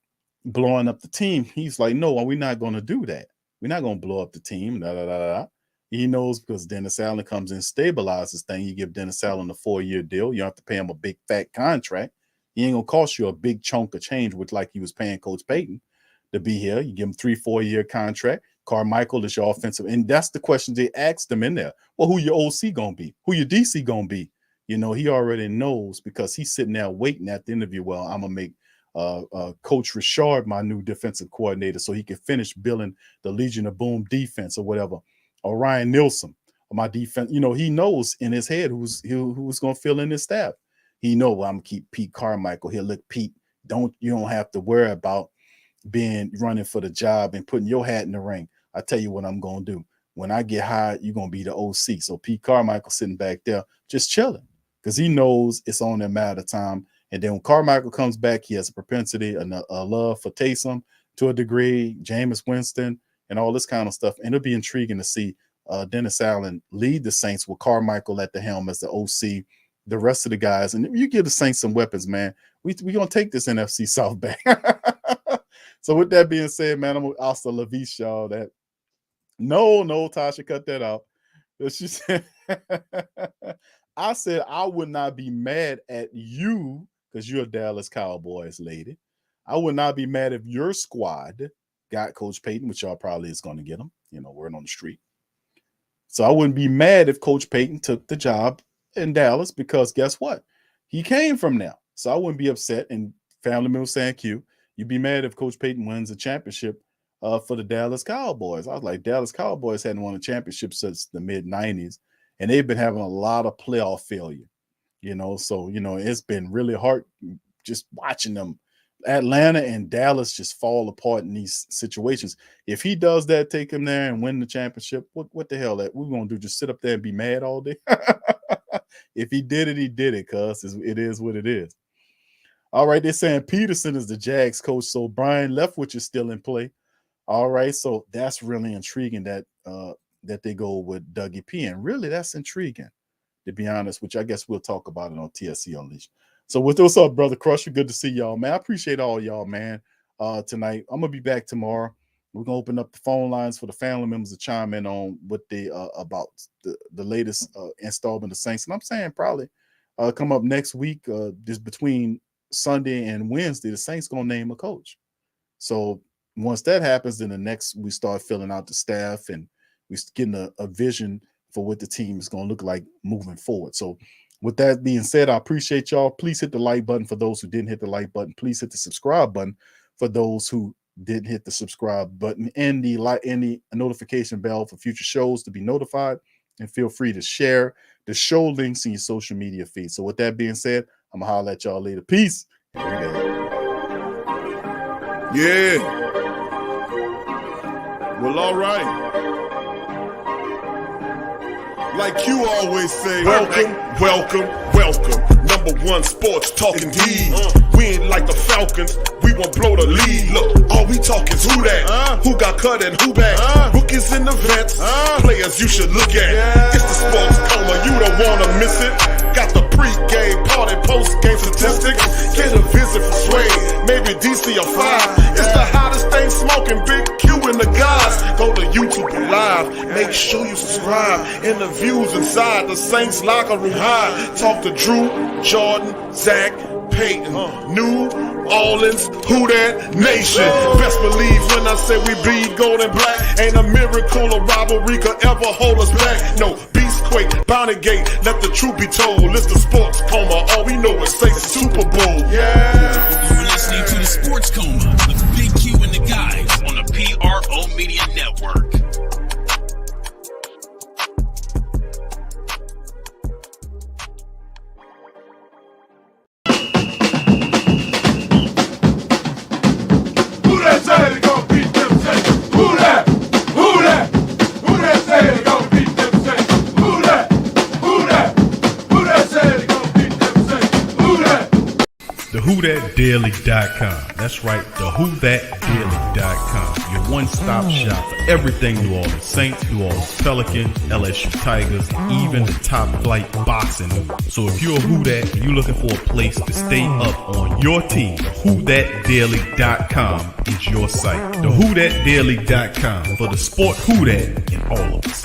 blowing up the team. He's like, no, we're not going to do that. We're not going to blow up the team. Da, da, da, da. He knows because Dennis Allen comes in, stabilizes thing. You give Dennis Allen a 4-year deal. You don't have to pay him a big fat contract. He ain't going to cost you a big chunk of change, with like he was paying Coach Payton to be here. You give him 3-4-year contract. Carmichael is your offensive. And that's the question they asked him in there. Well, who your OC going to be? Who your DC going to be? You know, he already knows because he's sitting there waiting at the interview. Well, I'm going to make Coach Richard my new defensive coordinator so he can finish building the Legion of Boom defense or whatever. Or Ryan Nielsen, or my defense. You know, he knows in his head who's going to fill in his staff. He know, well, I'm going to keep Pete Carmichael here. Look, Pete, you don't have to worry about running for the job and putting your hat in the ring. I tell you what I'm going to do. When I get hired, you're going to be the OC. So Pete Carmichael sitting back there just chilling because he knows it's only a matter of time. And then when Carmichael comes back, he has a propensity, a love for Taysom to a degree, Jameis Winston, and all this kind of stuff. And it'll be intriguing to see Dennis Allen lead the Saints with Carmichael at the helm as the OC, the rest of the guys. And you give the Saints some weapons, man. We're going to take this NFC South back. So with that being said, man, I'm hasta la vista, y'all. That no, Tasha, cut that out. She said, I said I would not be mad at you because you're a Dallas Cowboys lady. I would not be mad if your squad got Coach Payton, which y'all probably is going to get him, you know, word on the street. So I wouldn't be mad if Coach Payton took the job in Dallas because guess what? He came from there. So I wouldn't be upset. And family member saying, Q, you'd be mad if Coach Payton wins a championship for the Dallas Cowboys. I was like, Dallas Cowboys hadn't won a championship since the mid-90s, and they've been having a lot of playoff failure, you know. So, you know, it's been really hard just watching them. Atlanta and Dallas just fall apart in these situations. If he does that, take him there and win the championship, what the hell that we're going to do? Just sit up there and be mad all day? If he did it, he did it, cuz it is what it is. All right, they're saying Peterson is the Jags coach, so Byron Leftwich is still in play. All right, so that's really intriguing that they go with Dougie P. And really, that's intriguing, to be honest, which I guess we'll talk about it on TSC Unleashed. So what's up, Brother Crusher? Good to see y'all, man. I appreciate all y'all, man, tonight. I'm going to be back tomorrow. We're going to open up the phone lines for the family members to chime in on what they about the latest installment of Saints. And I'm saying probably come up next week, just between Sunday and Wednesday, the Saints going to name a coach. So once that happens, then the next we start filling out the staff and we're getting a vision for what the team is going to look like moving forward. So with that being said, I appreciate y'all. Please hit the like button for those who didn't hit the like button. Please hit the subscribe button for those who didn't hit the subscribe button, and the notification bell for future shows to be notified. And feel free to share the show links in your social media feed. So with that being said, I'm going to holler at y'all later. Peace. Yeah. Well, all right. Like you always say, welcome. #1 sports talking D. We ain't like the Falcons. We won't blow the lead. Look, all we talk is who that, who got cut and who back. Rookies and the vets, players you should look at. It's the sports coma, you don't wanna miss it. Got the pre-game party, post-game statistics. Get a visit for Sway, maybe DC or 5. It's the hottest thing smoking, Big Q and the guys. Go to YouTube Live, make sure you subscribe. Interviews inside the Saints locker room high. Talk to Drew, Jordan, Zach, Peyton, New Orleans, who that nation. Best believe when I say we bleed gold and black. Ain't a miracle or rivalry could ever hold us back. No, Beastquake, Bonnygate, let the truth be told. It's the sports coma, all we know is say Super Bowl. Yeah. You're listening to the Sports Coma with Big Q and the guys on the PRO Media Network. WhoThatDaily.com. That's right, the WhoThatDaily.com. Your one-stop shop for everything New Orleans Saints, New Orleans Pelicans, LSU Tigers, even the top flight boxing. So if you're a Who That and you're looking for a place to stay up on your team, WhoThatDaily.com is your site. The WhoThatDaily.com for the sport Who That in all of us.